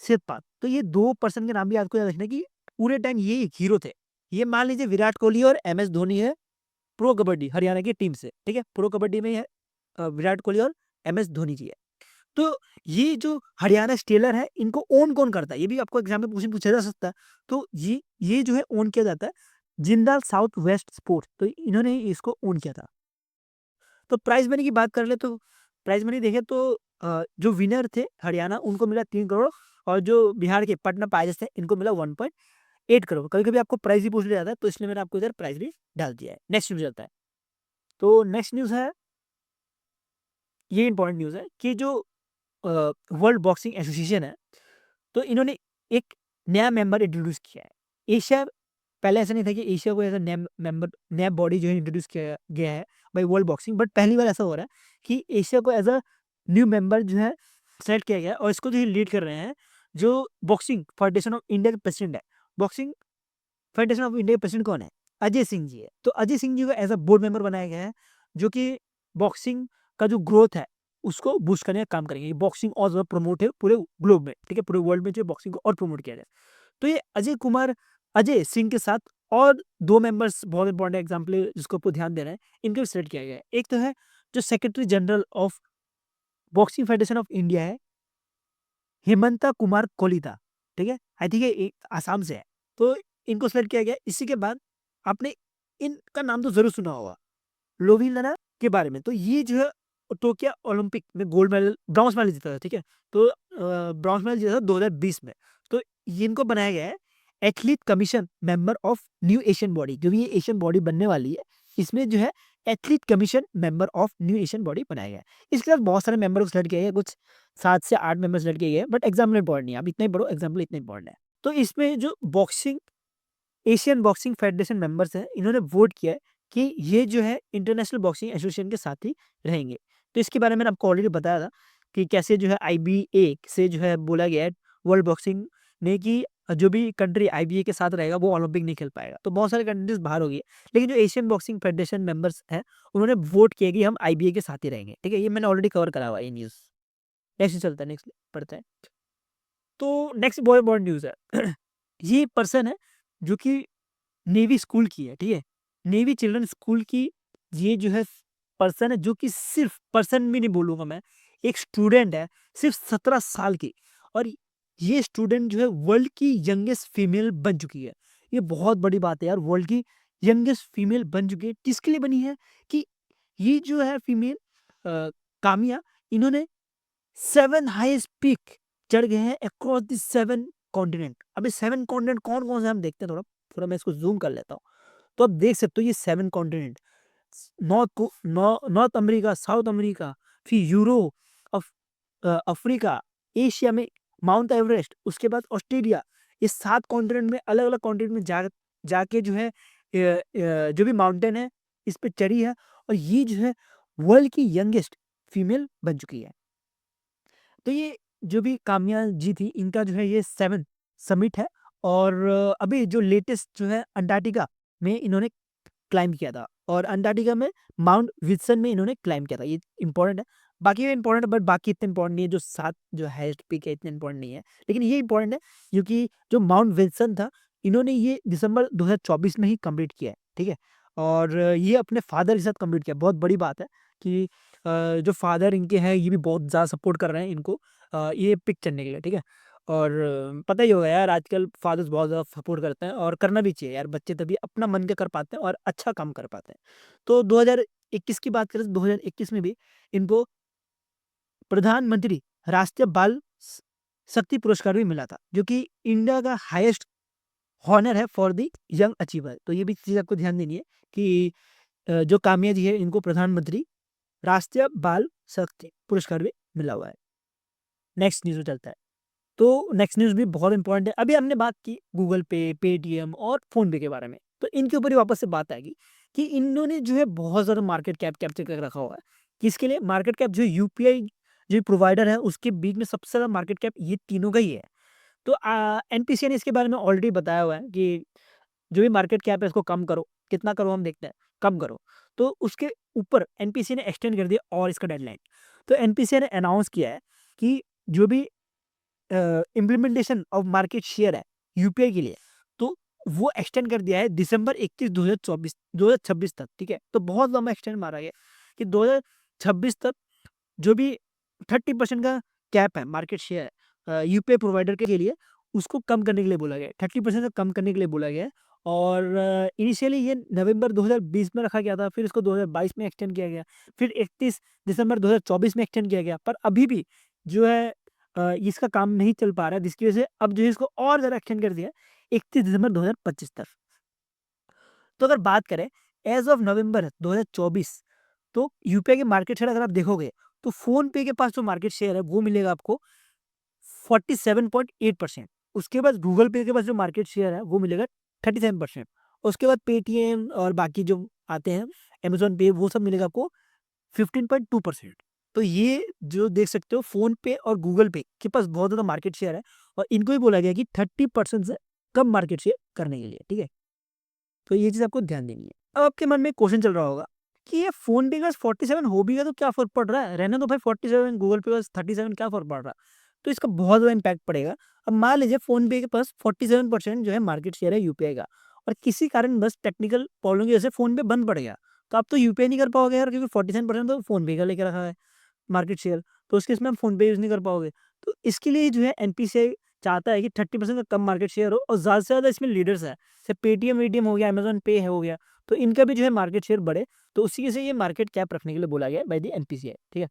सिरपाल। तो ये 2 पर्सन के नाम भी आपको याद रखना है कि पूरे टाइम ये एक हीरो थे। ये मान लीजिए विराट कोहली और एमएस धोनी है प्रो कबड्डी हरियाणा की टीम से, ठीक है? प्रो कबड्डी में है विराट कोहली और एमएस धोनी जी है। तो ये जो हरियाणा स्टीलर है, इनको ओन कौन करता है? ये भी आपको एग्ज़ाम में क्वेश्चन पूछा जा सकता है। तो ये जो है ओन किया जाता है जिंदाल साउथ वेस्ट स्पोर्ट्स, तो इन्होंने इसको ओन किया था। तो प्राइज़ मनी की बात कर ले तो प्राइज़ मनी देखें तो जो विनर थे हरियाणा, उनको मिला 3 करोड़, और जो बिहार के पटना पायरेट्स थे, इनको मिला 1.8 करोड़। कभी-कभी आपको प्राइज़ भी पूछ लिया जाता है, तो इसलिए मैंने आपको इधर प्राइज़ भी डाल दिया है। नेक्स्ट न्यूज़ चलता है। तो नेक्स्ट न्यूज़ है, ये इम्पोर्टेंट न्यूज़ है कि जो वर्ल्ड बॉक्सिंग एसोसिएशन है, तो इन्होंने एक नया मेंबर इंट्रोड्यूस किया है। एशिया, पहले ऐसा नहीं था कि एशिया को एज़ अ नया बॉडी जो है इंट्रोड्यूस किया गया है बाय वर्ल्ड बॉक्सिंग, बट पहली बार ऐसा हो रहा है कि एशिया को एज़ अ न्यू मेंबर जो है सेलेक्ट किया गया है, और इसको जो लीड कर रहे हैं, जो बॉक्सिंग फेडरेशन ऑफ इंडिया के प्रेसिडेंट है। बॉक्सिंग फेडरेशन ऑफ इंडिया के प्रेसिडेंट कौन है? अजय सिंह जी है। तो अजय सिंह जी को एज़ अ बोर्ड मेंबर बनाया गया है, जो कि बॉक्सिंग का जो ग्रोथ है, उसको बूस्ट करने का काम करेंगे। ये बॉक्सिंग और ज़्यादा प्रमोट है पूरे ग्लोब में, ठीक है? पूरे वर्ल्ड में जो बॉक्सिंग को और प्रमोट किया जाए। तो ये अजय सिंह के साथ और 2 मेंबर्स बहुत इंपॉर्टेंट एग्ज़ाम्पल है, जिसको आपको ध्यान देना है, इनको भी सिलेक्ट किया गया है। एक तो है जो secretary general of boxing federation of India है, हेमंता कुमार कोलिता, ठीक है? आई थिंक ये आसाम से है। तो इनको सेलेक्ट किया गया है। इसी के बाद आपने इनका नाम तो ज़रूर सुना होगा, लोविंदना के बारे में। तो ये जो है टोक्यो ओलंपिक में गोल्ड मेडल, ब्रॉन्ज मेडल जीता था, ठीक है? तो ब्रॉन्ज मेडल जीता था 2020 में। तो ये इनको बनाया गया है athlete commission member of new Asian body. जो भी ये एशियन बॉडी बनने वाली है, इसमें जो है athlete commission member of new Asian body बनाया गया है। इसके साथ बहुत सारे मेंबर को सेलेक्ट किया गया है, कुछ 7 से 8 मेंबर सेलेक्ट किए गए हैं, बट एग्जाम्पल इंपॉर्टेंट नहीं है। आप इतना ही पढ़ो, एग्जाम्पल इतना इंपॉर्टेंट है। तो इसमें जो boxing Asian boxing federation members हैं, इन्होंने वोट किया है कि ये जो है इंटरनेशनल बॉक्सिंग एसोसिएशन के साथ ही रहेंगे। तो इसके बारे में मैंने आपको ऑलरेडी बताया था कि कैसे जो है आईबीए से जो है बोला गया है वर्ल्ड बॉक्सिंग ने कि जो भी कंट्री आईबीए के साथ रहेगा, वो ओलंपिक नहीं खेल पाएगा। तो बहुत सारे कंट्रीज बाहर हो गई है, लेकिन जो एशियन बॉक्सिंग फेडरेशन मेंबर्स हैं, उन्होंने वोट किया कि हम आईबीए के साथ ही रहेंगे। ठीक है, ये मैंने ऑलरेडी कवर करा हुआ है ये न्यूज़। नेक्स्ट चलता है, नेक्स्ट पढ़ते हैं। तो नेक्स्ट बहुत इंपॉर्टेंट न्यूज़ है। ये पर्सन है जो कि नेवी स्कूल की है, ठीक है? नेवी चिल्ड्रन स्कूल की ये जो है पर्सन है, जो कि सिर्फ़ पर्सन भी नहीं बोलूँगा मैं, एक स्टूडेंट है, सिर्फ़ 17 साल की, और ये स्टूडेंट जो है वर्ल्ड की यंगेस्ट फीमेल बन चुकी है। ये बहुत बड़ी बात है यार, वर्ल्ड की यंगेस्ट फीमेल बन चुकी है। किसके लिए बनी है कि ये जो है फीमेल काम्या, इन्होंने 7 हाईएस्ट पीक चढ़ गए हैं अक्रॉस द 7 कॉन्टिनेंट। अब ये 7 कॉन्टिनेंट कौन-कौन से हैं, हम देखते हैं थोड़ा। थोड़ा मैं इसको ज़ूम कर लेता हूँ। तो आप देख सकते हो ये 7 continent, north America, south America, फिर यूरोप, अफ्रीका, एशिया में माउंट एवरेस्ट, उसके बाद ऑस्ट्रेलिया। ये 7 कॉन्टिनेंट में, अलग-अलग कॉन्टिनेंट में जाके जो है जो भी माउंटेन है, इस पे चढ़ी है, और ये जो है वर्ल्ड की यंगेस्ट फीमेल बन चुकी है। तो ये जो भी काम्या जी थी, इनका जो है ये 7th समिट है, और अभी जो लेटेस्ट जो है अंटार्कटिका में इन्होंने क्लाइंब किया था, और अंटार्कटिका में माउंट विल्सन में इन्होंने क्लाइंब किया था। ये इम्पोर्टेंट है। बाकी भी इम्पोर्टेंट है, बट बाकी इतने इम्पोर्टेंट नहीं है। जो 7 जो हाईएस्ट पीक है, इतने इम्पोर्टेंट नहीं है। लेकिन ये इम्पोर्टेंट है क्योंकि जो माउंट विल्सन था, इन्होंने ये दिसंबर 2024 में ही कंप्लीट किया है, ठीक है? और ये अपने फादर के साथ कंप्लीट किया। बहुत बड़ी बात है कि जो फादर इनके हैं, ये भी बहुत ज़्यादा सपोर्ट कर रहे हैं इनको ये पिक चढ़ने के लिए, ठीक है? और पता ही होगा यार, आजकल फादर्स बहुत ज़्यादा सपोर्ट करते हैं, और करना भी चाहिए यार। बच्चे तभी अपना मन का कर पाते हैं और अच्छा काम कर पाते हैं। तो 2021 की बात करें तो 2021 में भी इनको प्रधानमंत्री राष्ट्रीय बाल शक्ति पुरस्कार भी मिला था, जो कि इंडिया का हाईएस्ट हॉनर है फॉर द यंग अचीवर। तो ये भी चीज़ आपको ध्यान देनी है कि जो काम्या जी है, इनको प्रधानमंत्री राष्ट्रीय बाल शक्ति पुरस्कार भी मिला हुआ है। नेक्स्ट न्यूज़ में चलता है। तो नेक्स्ट न्यूज़ भी बहुत इंपॉर्टेंट है। अभी हमने बात की गूगल पे, पेटीएम और फ़ोनपे के बारे में। तो इनके ऊपर ही वापस से बात आएगी कि इन्होंने जो है बहुत ज़्यादा मार्केट कैप कैप्चर करके रखा हुआ है। किसके लिए? मार्केट कैप, जो यूपीआई जो प्रोवाइडर है, उसके बीच में सबसे ज़्यादा मार्केट कैप ये तीनों का ही है। तो एनपीसीआई ने इसके बारे में ऑलरेडी बताया हुआ है कि जो भी मार्केट कैप है, इसको कम करो। कितना करो, हम देखते हैं, कम करो। तो उसके ऊपर एनपीसीआई ने एक्सटेंड कर दिया और इसका डेडलाइन। तो एनपीसीआई ने अनाउंस किया है कि जो भी इम्प्लीमेंटेशन ऑफ मार्केट शेयर है यूपीआई के लिए, तो वो एक्सटेंड कर दिया है दिसंबर 31 2026 तक, ठीक है? तो बहुत लंबा एक्सटेंड मारा गया कि 2026 तक जो भी 30% का कैप है मार्केट शेयर यूपीआई प्रोवाइडर के लिए, उसको कम करने के लिए बोला गया है। 30% से कम करने के लिए बोला गया है। और इनिशियली ये नवंबर 2020 में रखा गया था, फिर इसको 2022 में एक्सटेंड किया गया, फिर 31 दिसंबर 2024 में एक्सटेंड किया गया, पर अभी भी जो है इसका काम नहीं चल पा रहा है, जिसकी वजह से अब जो है इसको और ज़्यादा एक्सटेंड कर दिया 31 दिसंबर 2025 तक। तो अगर बात करें एज ऑफ नवंबर 2024, तो यूपीआई के मार्केट शेयर अगर आप देखोगे तो फोन पे के पास जो मार्केट शेयर है वो मिलेगा आपको 47.8%। उसके बाद गूगल पे के पास जो मार्केट शेयर है वो मिलेगा 37%। उसके बाद पेटीएम और बाकी जो आते हैं अमेजोन पे, वो सब मिलेगा आपको 15.2%। तो ये जो देख सकते हो फोन पे और गूगल पे के पास बहुत ज़्यादा मार्केट शेयर है, और इनको ही बोला गया कि 30% से कम मार्केट शेयर करने के लिए, ठीक है। तो ये चीज़ आपको ध्यान देनी है। अब आपके मन में क्वेश्चन चल रहा होगा कि ये फोन पे का 47 हो भी गया तो क्या फर्क पड़ रहा है, रहने दो भाई 47, गूगल पे का 37, क्या फर्क पड़ रहा है। तो इसका बहुत ज़्यादा इम्पैक्ट पड़ेगा। अब मान लीजिए फोन पे के पास 47% जो है मार्केट शेयर है यूपीआई का, और किसी कारण बस टेक्निकल प्रॉब्लम की वजह से फोन पे बंद पड़ गया, तो आप तो यूपीआई नहीं कर पाओगे यार, क्योंकि 47% तो फोन पे का लेके रखा है मार्केट शेयर, तो उस केस में आप फोन पे यूज़ नहीं कर पाओगे। तो इसके लिए जो है एनपीसीआई चाहता है कि 30% का कम मार्केट शेयर हो, और ज़्यादा से ज़्यादा इसमें लीडर्स है, जैसे पेटीएम वेटीएम हो गया, अमेजोन पे हो गया, तो इनका भी जो है मार्केट शेयर बढ़े। तो उसी से ये मार्केट कैप रखने के लिए बोला गया है बाय द एनपीसीआई, ठीक है।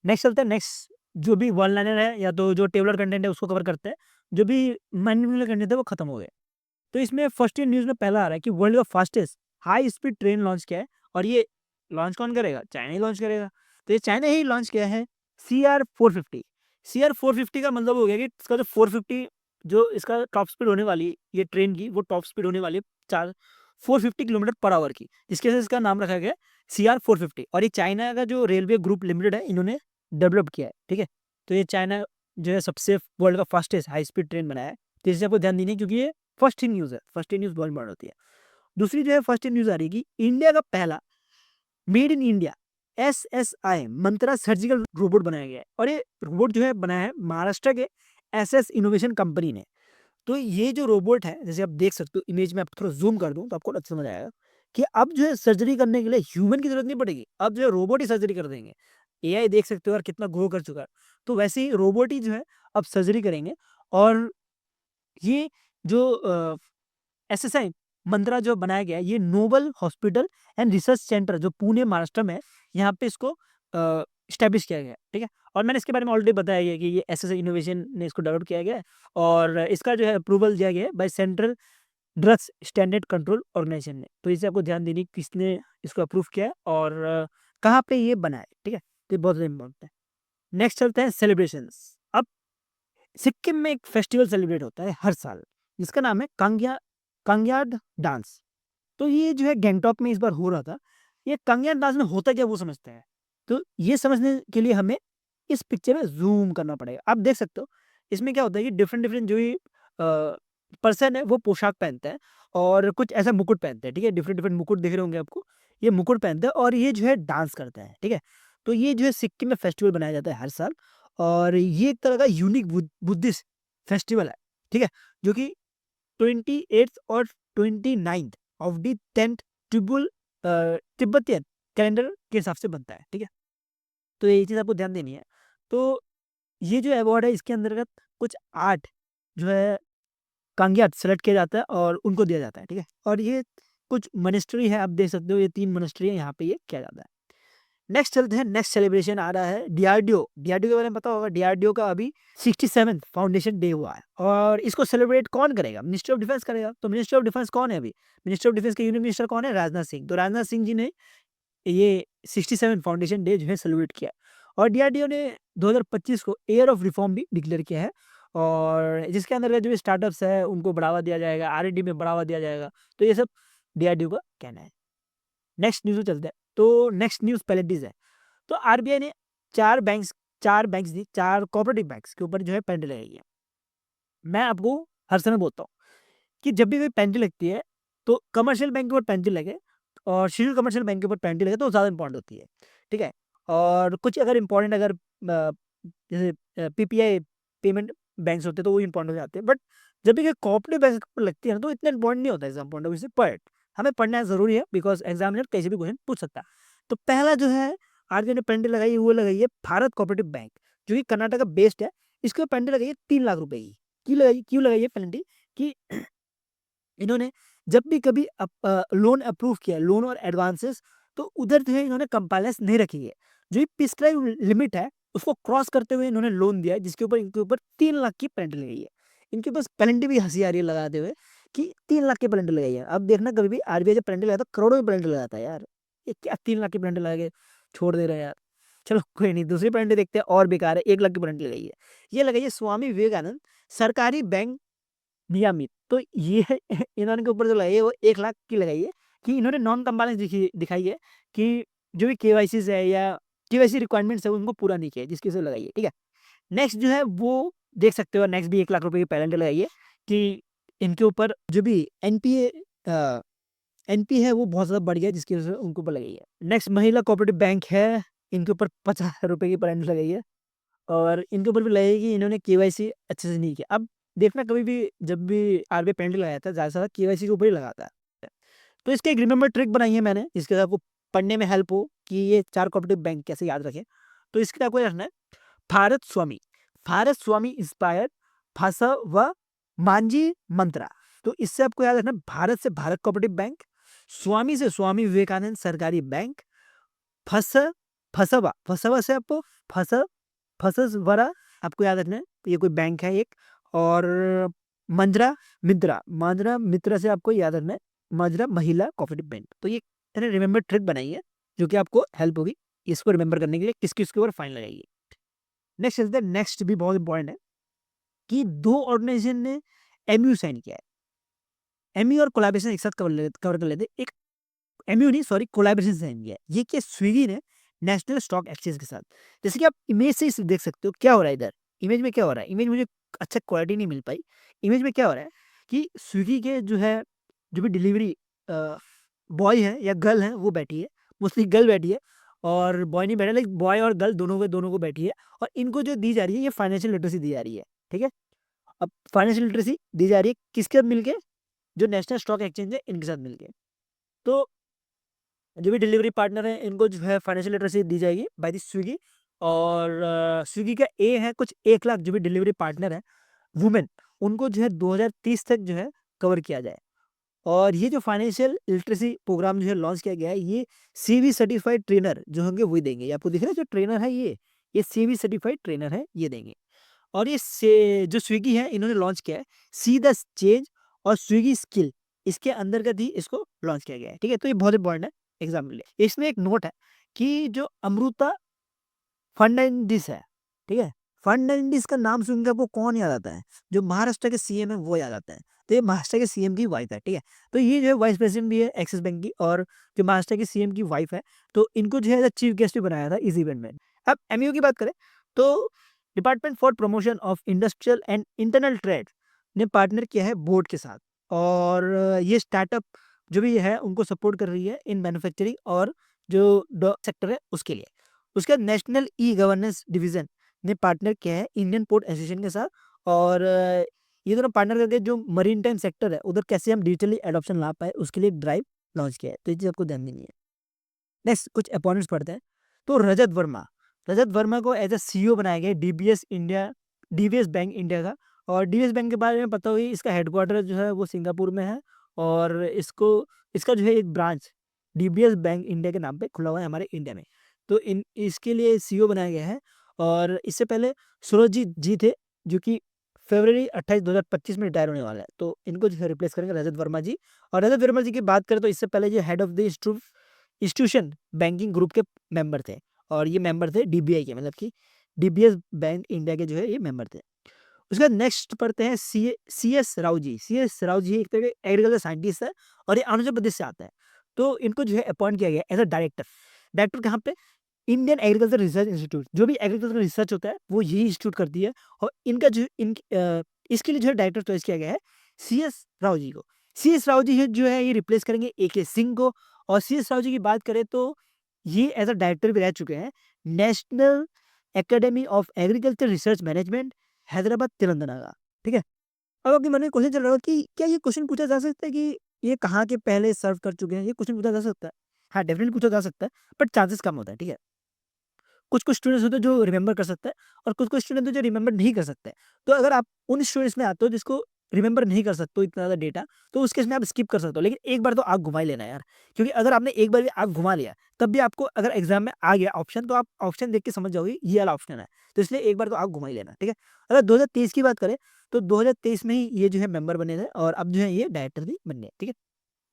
नेक्स्ट चलते हैं, नेक्स्ट जो भी वन लाइनर है या तो जो टेबलर कंटेंट है उसको कवर करते हैं, जो भी मैनुअल कंटेंट है वो खत्म हो गए। तो इसमें फर्स्ट न्यूज़ में पहला आ रहा है कि वर्ल्ड का fastest high speed train launch किया है, और ये लॉन्च कौन करेगा, चाइना ही लॉन्च करेगा। तो ये चाइना ही लॉन्च किया है CR450। CR450 का मतलब हो गया कि इसका जो 450 जो इसका टॉप स्पीड होने वाली है, ये ट्रेन की वो टॉप स्पीड होने वाली है 450 किलोमीटर पर आवर की, जिसके वजह से इसका नाम रखा गया है CR450। और ये चाइना का जो रेलवे ग्रुप लिमिटेड है इन्होंने डेवलप किया है, ठीक है। तो ये चाइना जो है सबसे वर्ल्ड का फास्टेस्ट हाई स्पीड ट्रेन बनाया है। तो इससे आपको ध्यान देनी है, क्योंकि ये फर्स्ट ही न्यूज़ है, फर्स्ट ही न्यूज़ बहुत इंपॉर्टेंट होती है। दूसरी जो है फर्स्ट ही न्यूज़ आ रही है कि इंडिया का पहला made in India SSI Mantra surgical robot बनाया गया है, और ये रोबोट जो है बनाया है महाराष्ट्र के SS इनोवेशन कंपनी ने। तो ये जो रोबोट है, जैसे आप देख सकते हो इमेज में, आप थोड़ा जूम कर दूं तो आपको अच्छा समझ आएगा कि अब जो है सर्जरी करने के लिए ह्यूमन की जरूरत नहीं पड़ेगी, अब जो है रोबोट ही सर्जरी कर देंगे। एआई देख सकते हो यार कितना ग्रो कर चुका है, तो वैसे ही रोबोट ही जो है अब सर्जरी करेंगे। और ये जो एसएसआई मंत्रा जो बनाया गया है, ये noble hospital and research centre जो पुणे महाराष्ट्र में है, यहाँ पे इसको स्टैब्लिश किया गया है, ठीक है। और मैंने इसके बारे में ऑलरेडी बताया गया कि ये एसएसआई इनोवेशन ने इसको डेवलप किया गया है, और इसका जो है अप्रूवल दिया गया है by central drugs standard control organisation ने। तो इसे आपको ध्यान देनी किसने इसको अप्रूव किया है और कहाँ पे ये बना है, ठीक है। तो ये बहुत ज़्यादा इम्पोर्टेंट है। नेक्स्ट चलते हैं सेलिब्रेशंस। अब सिक्किम में एक फेस्टिवल सेलिब्रेट होता है हर साल, जिसका नाम है कांग्याड डांस। तो ये जो है गैंगटॉक में इस बार हो रहा था। ये कांग्याड डांस में होता क्या वो समझते हैं। तो ये समझने के लिए हमें इस पिक्चर में ज़ूम करना पड़ेगा। आप देख सकते हो इसमें क्या होता है कि डिफरेंट डिफरेंट जो ही पर्सन है वो पोशाक पहनते हैं, और कुछ ऐसा मुकुट पहनते हैं, ठीक है। डिफरेंट डिफरेंट मुकुट दिख रहे होंगे आपको, ये मुकुट पहनते हैं और ये जो है डांस करते हैं, ठीक है। तो ये जो है सिक्किम में फेस्टिवल बनाया जाता है हर साल, और ये एक तरह का यूनिक बुद्धिस्ट फेस्टिवल है, ठीक है, जो कि 28th और 29th of the 10th Tibetan calendar के हिसाब से बनता है, ठीक है। तो ये चीज़ आपको ध्यान देनी है। तो ये जो अवार्ड है इसके अंतर्गत कुछ 8 जो है कांगियात सेलेक्ट किया जाता है और उनको दिया जाता है, ठीक है। और ये कुछ मॉनेस्ट्री है, आप देख सकते हो ये 3 मॉनेस्ट्री है, यहाँ पे ये किया जाता है। नेक्स्ट चलते हैं, नेक्स्ट सेलिब्रेशन आ रहा है डीआरडीओ। डीआरडीओ के बारे में पता होगा, डीआरडीओ का अभी 67th फाउंडेशन डे हुआ है, और इसको सेलिब्रेट कौन करेगा, मिनिस्ट्री ऑफ डिफेंस करेगा। तो मिनिस्ट्री ऑफ डिफेंस कौन है अभी, मिनिस्ट्री ऑफ डिफेंस के यूनियन मिनिस्टर कौन है, राजनाथ सिंह। तो राजनाथ सिंह जी ने ये 67 फाउंडेशन डे जो है सेलिब्रेट किया है। और डीआरडीओ ने 2025 को ईयर ऑफ रिफॉर्म भी डिक्लेयर किया है, और जिसके अंदर जो भी स्टार्टअप्स है उनको बढ़ावा दिया जाएगा, R&D में बढ़ावा दिया जाएगा। तो ये सब डीआरडीओ का कहना है। नेक्स्ट न्यूज़ में चलते हैं। तो नेक्स्ट न्यूज़ पेनल्टीज है। तो आरबीआई ने 4 बैंक्स दी, 4 कोऑपरेटिव बैंक्स के ऊपर जो है पेनल्टी लगाई है। मैं आपको हर समय बोलता हूँ कि जब भी कोई पेनल्टी लगती है तो कमर्शियल बैंक के ऊपर पेनल्टी लगे और शेड्यूल कमर्शियल बैंक के ऊपर पेनल्टी लगे तो ज़्यादा इंपॉर्टेंट होती है, ठीक है। और कुछ अगर इंपॉर्टेंट अगर जैसे पीपीआई पेमेंट बैंक्स होते हैं तो वो इंपॉर्टेंट हो जाते हैं, बट जब भी कोई कोऑपरेटिव बैंक पर लगती है ना तो इतना इंपॉर्टेंट नहीं होता है एग्जाम पॉइंट ऑफ व्यू से, बट हमें पढ़ना ज़रूरी है बिकॉज एग्जामिनर कैसे भी क्वेश्चन पूछ सकता है। तो पहला जो है आरबीआई ने पेनल्टी लगाई है, वो लगाई है भारत कोऑपरेटिव बैंक, जो कि कर्नाटक बेस्ड है। इसके ऊपर पेनल्टी लगाई है 3 लाख रुपए की। क्यों लगाई है पेनल्टी? कि इन्होंने जब भी कभी लोन अप्रूव किया, लोन और एडवांसेस, तो उधर जो है इन्होंने कंप्लायंस नहीं रखी है। जो प्रिस्क्राइब लिमिट है उसको क्रॉस करते हुए इन्होंने लोन दिया है, जिसके ऊपर इनके ऊपर 3 लाख की पेनल्टी लगाई है। इनके पास पेनल्टी भी हंसी आ रही है लगाते हुए कि 3 लाख की पेनल्टी लगाई है। अब देखना कभी भी आरबीआई जब पेनल्टी लगाता है करोड़ों में पेनल्टी लगाता है यार। ये क्या 3 लाख की पेनल्टी लगा के छोड़ दे रहे हैं यार। चलो कोई नहीं, दूसरी पेनल्टी देखते हैं और बेकार है। 1 लाख की पेनल्टी लगाई है। ये लगाई है स्वामी विवेकानंद सरकारी बैंक नियमित। तो ये इन्होंने के ऊपर जो लगाई है वो 1 लाख की लगाई है कि इन्होंने नॉन कंप्लायंस दिखाई है कि जो भी केवाईसी है या केवाईसी रिक्वायरमेंट्स है उनको पूरा नहीं किया, जिसकी वजह से लगाई है। ठीक है, नेक्स्ट जो है वो देख सकते हो, नेक्स्ट भी 1 लाख रुपए की पेनल्टी लगाई है कि इनके ऊपर जो भी एनपी है वो बहुत ज़्यादा बढ़ गया, जिसकी वजह से उनके ऊपर लगाई है। नेक्स्ट महिला कोऑपरेटिव बैंक है, इनके ऊपर 50,000 रुपए की पेनल्टी लगाई है और इनके ऊपर भी लगेगी, इन्होंने केवाईसी अच्छे से नहीं किया। अब देखना कभी भी जब भी आरबीआई पेनल्टी लगाता है ज़्यादा से ज़्यादा केवाईसी के ऊपर ही लगाता है। तो इसके एक रिमेंबर ट्रिक बनाई है मैंने, जिसके साथ आपको पढ़ने में हेल्प हो कि ये 4 कोऑपरेटिव बैंक कैसे याद रखें। तो इसके लिए आपको रखना है भारत स्वामी इंस्पायर भाषा व मांझी मंत्रा। तो इससे आपको याद रखना, भारत से भारत कोऑपरेटिव बैंक, स्वामी से स्वामी विवेकानंद सरकारी बैंक, फस फसवा से आपको फस फसवरा आपको याद रखना है, ये कोई बैंक है एक। और मांद्रा मित्रा से आपको याद रखना है मांद्रा महिला कोऑपरेटिव बैंक। तो ये मैंने रिमेंबर ट्रिक बनाई है जो कि आपको हेल्प होगी इसको रिमेंबर करने के लिए, किसके ऊपर फाइन लगाइए। नेक्स्ट चलते हैं, नेक्स्ट भी बहुत इंपॉर्टेंट है कि 2 ऑर्गेनाइजेशन ने एमयू साइन किया है। एमयू और कोलैबोरेशन एक साथ कवर कर लेते। एक एमयू नहीं, सॉरी, कोलैबोरेशन साइन किया है। ये क्या, स्विगी ने नेशनल स्टॉक एक्सचेंज के साथ। जैसे कि आप इमेज से ही देख सकते हो क्या हो रहा है इधर। इमेज में क्या हो रहा है, इमेज मुझे अच्छा क्वालिटी नहीं मिल पाई। इमेज में क्या हो रहा है कि स्विगी के जो है, जो भी डिलीवरी बॉय है या गर्ल है वो बैठी है, मोस्टली गर्ल बैठी है और बॉय नहीं बैठा, लेकिन बॉय और गर्ल दोनों को बैठी है और इनको जो दी जा रही है ये फाइनेंशियल लिटरेसी दी जा रही है। ठीक है, अब फाइनेंशियल लिटरेसी दी जा रही है किसके साथ मिलके, जो नेशनल स्टॉक एक्सचेंज है इनके साथ मिलके। तो जो भी डिलीवरी पार्टनर है इनको जो है फाइनेंशियल लिटरेसी दी जाएगी बाय द स्विगी। और स्विगी का ए है कुछ 1 लाख जो भी डिलीवरी पार्टनर है वुमेन, उनको जो है 2030 तक जो है कवर किया जाए। और ये जो फाइनेंशियल लिटरेसी प्रोग्राम जो है लॉन्च किया गया है, ये सीवी सर्टिफाइड ट्रेनर जो होंगे वही देंगे। ये आपको दिख रहा है जो ट्रेनर है ये सीवी सर्टिफाइड ट्रेनर है, ये देंगे। और ये जो स्विगी है इन्होंने लॉन्च किया है सी द चेंज और स्विगी स्किल, इसके अंतर्गत ही इसको लॉन्च किया गया है। ठीक है, तो ये बहुत इंपॉर्टेंट है एग्जाम के लिए। इसमें एक नोट है कि जो अमृता फर्नांडिस है, ठीक है, फर्नांडिस का नाम सुनकर आपको कौन याद आता है, जो महाराष्ट्र के सीएम है वो याद आता है। तो ये महाराष्ट्र के सीएम की वाइफ है। ठीक है, तो ये जो है वाइस प्रेसिडेंट भी है एक्सिस बैंक की, और जो महाराष्ट्र के सीएम की वाइफ है, तो इनको जो है चीफ गेस्ट भी बनाया था इस इवेंट में। अब एमयू की बात करें तो department for promotion of industrial and internal trade ने पार्टनर किया है बोर्ड के साथ, और ये स्टार्टअप जो भी है उनको सपोर्ट कर रही है इन मैन्युफैक्चरिंग और जो सेक्टर है उसके लिए। उसके बाद नेशनल ई गवर्नेंस डिवीजन ने पार्टनर किया है इंडियन पोर्ट एसोसिएशन के साथ, और ये दोनों पार्टनर करके जो मरीन टाइम सेक्टर है उधर कैसे हम डिजिटली एडॉप्शन ला पाए उसके लिए ड्राइव लॉन्च किया है। तो ये चीज़ आपको ध्यान देनी है। नेक्स्ट कुछ अपॉनेंट्स पढ़ते हैं। तो रजत वर्मा को एज अ सीईओ बनाया गया डीबीएस बैंक इंडिया का। और डीबीएस बैंक के बारे में पता हुई, इसका हेडक्वार्टर जो है वो सिंगापुर में है, और इसका जो है एक ब्रांच डीबीएस बैंक इंडिया के नाम पे खुला हुआ है हमारे इंडिया में। तो इसके लिए सीईओ बनाया गया है। और इससे पहले सूरजजीत जी थे, जो कि फरवरी 28 2025 में रिटायर होने वाला है। तो इनको जो है रिप्लेस करेंगे रजत वर्मा जी। और रजत वर्मा जी की बात करें तो इससे पहले जो head of the institution banking group के मेंबर थे, और ये मेंबर थे डीबीआई के, मतलब कि डीबीएस बैंक इंडिया के जो है ये मेंबर थे। उसके बाद नेक्स्ट पढ़ते हैं C S Rao ji. C S Rao ji एक तरह के एग्रीकल्चर साइंटिस्ट है और ये आंध्र प्रदेश से आता है। तो इनको जो है अपॉइंट किया गया एज अ डायरेक्टर कहाँ पे, इंडियन एग्रीकल्चर रिसर्च इंस्टीट्यूट। जो भी एग्रीकल्चर रिसर्च होता है वो यही इंस्टीट्यूट करती है, और इनका जो इसके लिए जो है डायरेक्टर चॉइस किया गया है सी एस राव जी को। सी एस राव जी जो है ये रिप्लेस करेंगे ए के सिंह को। और सी एस राव जी की बात करें तो ये एज अ डायरेक्टर भी रह चुके हैं national academy of agriculture research management Hyderabad Telangana का। ठीक है, अब आपके मन में क्वेश्चन चल रहा होगा कि क्या ये क्वेश्चन पूछा जा सकता है कि ये कहाँ के पहले सर्व कर चुके हैं, ये क्वेश्चन पूछा जा सकता है। हाँ, डेफिनेटली पूछा जा सकता है, बट चांसेस कम होता है। ठीक है, कुछ-कुछ स्टूडेंट्स होते हैं जो रिमेंबर कर सकते हैं और कुछ-कुछ स्टूडेंट होते हैं जो रिमेंबर नहीं कर सकते हैं। तो अगर आप उन स्टूडेंट्स में आते हो जिसको रिमेंबर नहीं कर सकते हो इतना ज़्यादा डेटा, तो उस केस में आप स्किप कर सकते हो। लेकिन एक बार तो आँख घुमा ही लेना यार, क्योंकि अगर आपने एक बार भी आँख घुमा लिया, तब भी आपको अगर एग्ज़ाम में आ गया ऑप्शन, तो आप ऑप्शन देख के समझ जाओगे ये वाला ऑप्शन है। तो इसलिए एक बार तो आँख घुमा ही लेना, ठीक है? अगर 2023 की बात करें, तो 2023 में ही ये जो है मेंबर बने थे और अब जो है ये डायरेक्टर भी बन गए, ठीक है?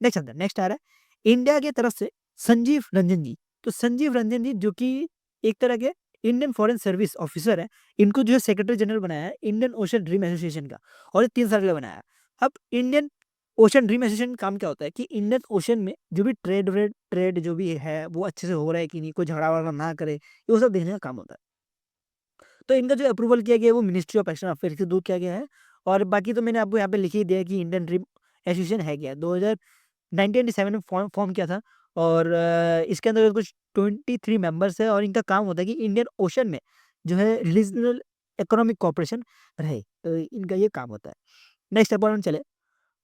नेक्स्ट आता है, नेक्स्ट आ रहा है इंडिया की तरफ से संजीव रंजन जी। तो संजीव रंजन जी जो कि एक तरह के इंडियन फॉरेन सर्विस ऑफिसर है, इनको जो है सेक्रेटरी जनरल बनाया है इंडियन ओशन ड्रीम एसोसिएशन का और ये 3 साल के लिए बनाया है। अब इंडियन ओशन ड्रीम एसोसिएशन का काम क्या होता है कि इंडियन ओशन में जो भी ट्रेड जो भी है वो अच्छे से हो रहा है कि नहीं, कोई झगड़ा-वगड़ा ना करे, ये वो सब देखने का काम होता है। तो इनका जो अप्रूवल किया गया है वो मिनिस्ट्री ऑफ एक्सटर्नल अफेयर्स के थ्रू किया गया है और बाकी तो मैंने आपको यहाँ पे लिख ही दिया है कि इंडियन ड्रीम एसोसिएशन है क्या। 1997 में फॉर्म फॉर्म किया था और इसके अंदर कुछ 23 मेंबर्स है और इनका काम होता है कि इंडियन ओशन में जो है रीजनल इकोनॉमिक कोऑपरेशन रहे, तो इनका ये काम होता है। नेक्स्ट अपॉइंटमेंट चले,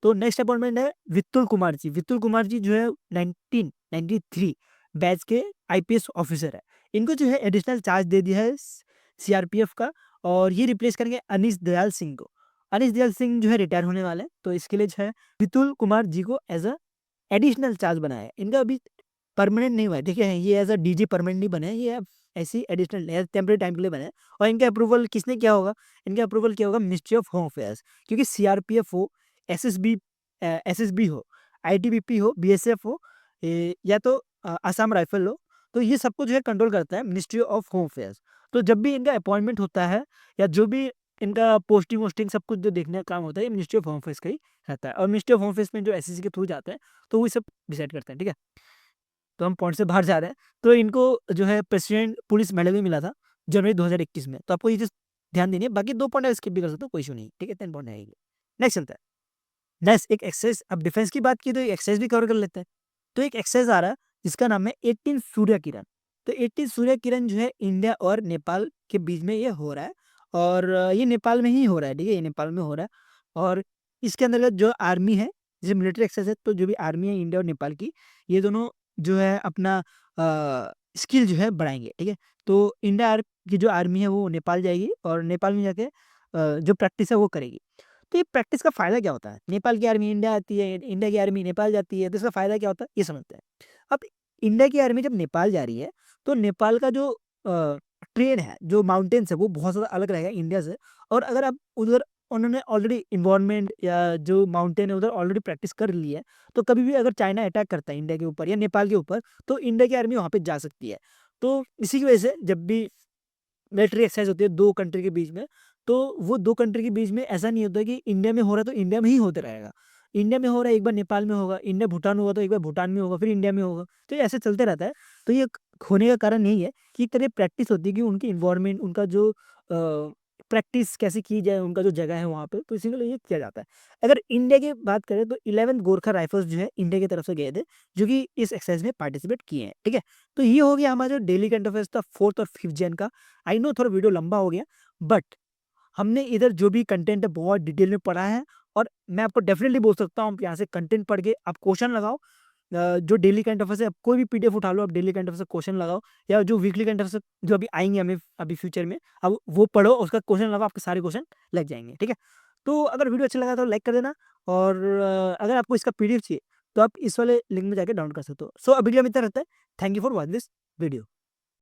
तो नेक्स्ट अपॉइंटमेंट है वित्तुल कुमार जी। वित्तुल कुमार जी जो है 1993 बैच के आईपीएस ऑफिसर है। इनको जो है एडिशनल चार्ज दे दिया है सीआरपीएफ का और ये रिप्लेस करेंगे अनीश दयाल सिंह को। अनीश दयाल सिंह जो है रिटायर होने वाले हैं, तो इसके लिए जो है विपुल कुमार जी को एज अ एडिशनल चार्ज बनाया है। इनका अभी परमानेंट नहीं हुआ है, ठीक है? ये एज अ डीजी परमानेंट नहीं बने हैं, ये अब ऐसे ही एडिशनल एज टेम्परेरी टाइम के लिए बने हैं और इनका अप्रूवल किसने किया होगा? इनका अप्रूवल किया होगा मिनिस्ट्री ऑफ होम अफेयर्स, क्योंकि सीआरपीएफ हो, एसएसबी एसएसबी हो, आईटीबीपी हो, बीएसएफ हो, या तो असम राइफल हो, तो ये सबको जो है कंट्रोल करता है मिनिस्ट्री ऑफ होम अफेयर्स। तो जब भी इनका अपॉइंटमेंट होता है या जो भी इनका पोस्टिंग वोस्टिंग सब कुछ जो देखने का काम होता है, ये मिनिस्ट्री ऑफ होम अफेयर्स का ही रहता है और मिनिस्ट्री ऑफ होम अफेयर्स में जो एसएससी के थ्रू जाते हैं, तो वो सब डिसाइड करते हैं, ठीक है? तो हम पॉइंट से बाहर जा रहे हैं, तो इनको जो है प्रेसिडेंट पुलिस मेडल भी मिला था जनवरी 2021 में, तो आपको ये चीज़ ध्यान देनी है। बाकी 2 पॉइंट आप स्किप भी कर सकते हो, कोई इश्यू नहीं, ठीक है? 10 पॉइंट है ये। नेक्स्ट चलता है। नेक्स्ट एक एक्सरसाइज, अब डिफेंस की बात की तो एक एक्सरसाइज भी कवर कर लेते हैं। तो एक एक्सरसाइज आ रहा है जिसका नाम है 18 सूर्य किरण। तो 18 सूर्य किरण जो है इंडिया और नेपाल के बीच में ये हो रहा है और ये नेपाल में ही हो रहा है, ठीक है? ये नेपाल में हो रहा है और इसके अंतर्गत जो आर्मी है, जैसे मिलिट्री एक्सरसाइज है, तो जो भी आर्मी है इंडिया और नेपाल की, ये दोनों जो है अपना स्किल जो है बढ़ाएँगे, ठीक है? तो इंडिया की जो आर्मी है वो नेपाल जाएगी और नेपाल में जाके जो प्रैक्टिस है वो करेगी। तो ये प्रैक्टिस का फ़ायदा क्या होता है? नेपाल की आर्मी इंडिया आती है, इंडिया की आर्मी नेपाल जाती है, तो इसका फ़ायदा क्या होता है? ये समझते हैं। अब इंडिया की आर्मी जब नेपाल जा रही है, तो नेपाल का जो ट्रेन है, जो माउंटेन्स है, वो बहुत ज़्यादा अलग रहेगा इंडिया से और अगर आप उधर उन्होंने ऑलरेडी एनवायरनमेंट या जो माउंटेन है, उधर ऑलरेडी प्रैक्टिस कर ली है, तो कभी भी अगर चाइना अटैक करता है इंडिया के ऊपर या नेपाल के ऊपर, तो इंडिया की आर्मी वहाँ पे जा सकती है। तो इसी की वजह से जब भी मिलिट्री एक्सरसाइज होती है 2 कंट्री के बीच में, तो वो 2 कंट्री के बीच में ऐसा नहीं होता है कि इंडिया में हो रहा है तो इंडिया में ही होते रहेगा। इंडिया में हो रहा है एक बार नेपाल में होगा, इंडिया भूटान हुआ तो एक बार भूटान में होगा, फिर इंडिया में होगा। तो ये ऐसे चलते रहता है। तो ये होने का कारण यही है कि एक तरह प्रैक्टिस होती है कि उनकी एनवायरनमेंट, उनका जो प्रैक्टिस कैसे की जाए, उनका जो जगह है वहाँ पे, तो इसी के लिए ये किया जाता है। अगर इंडिया की बात करें तो 11th गोरखा राइफल्स जो है इंडिया की तरफ से गए थे, जो कि इस एक्सरसाइज में पार्टिसिपेट किए हैं, ठीक है? तो ये हो गया हमारा जो डेली करंट अफेयर्स था 4th और 5th जैन का। आई नो थोड़ा वीडियो लंबा हो गया, बट हमने इधर जो भी कंटेंट है बहुत डिटेल में पढ़ा है और मैं आपको डेफिनेटली बोल सकता हूँ, आप यहाँ से कंटेंट पढ़ के आप क्वेश्चन लगाओ। जो डेली करंट अफेयर्स है, आप कोई भी पीडीएफ उठा लो, आप डेली करंट अफेयर्स से क्वेश्चन लगाओ या जो वीकली करंट अफेयर्स जो अभी आएँगे हमें अभी फ्यूचर में, अब वो पढ़ो, उसका क्वेश्चन लगाओ, आपके सारे क्वेश्चन लग जाएँगे, ठीक है? तो अगर वीडियो अच्छा लगा तो लाइक कर देना और अगर आपको इसका पीडीएफ चाहिए, तो आप इस वाले लिंक में जाके डाउनलोड कर सकते हो। सो अभी के लिए इतना रहता है। Thank you for watching this video.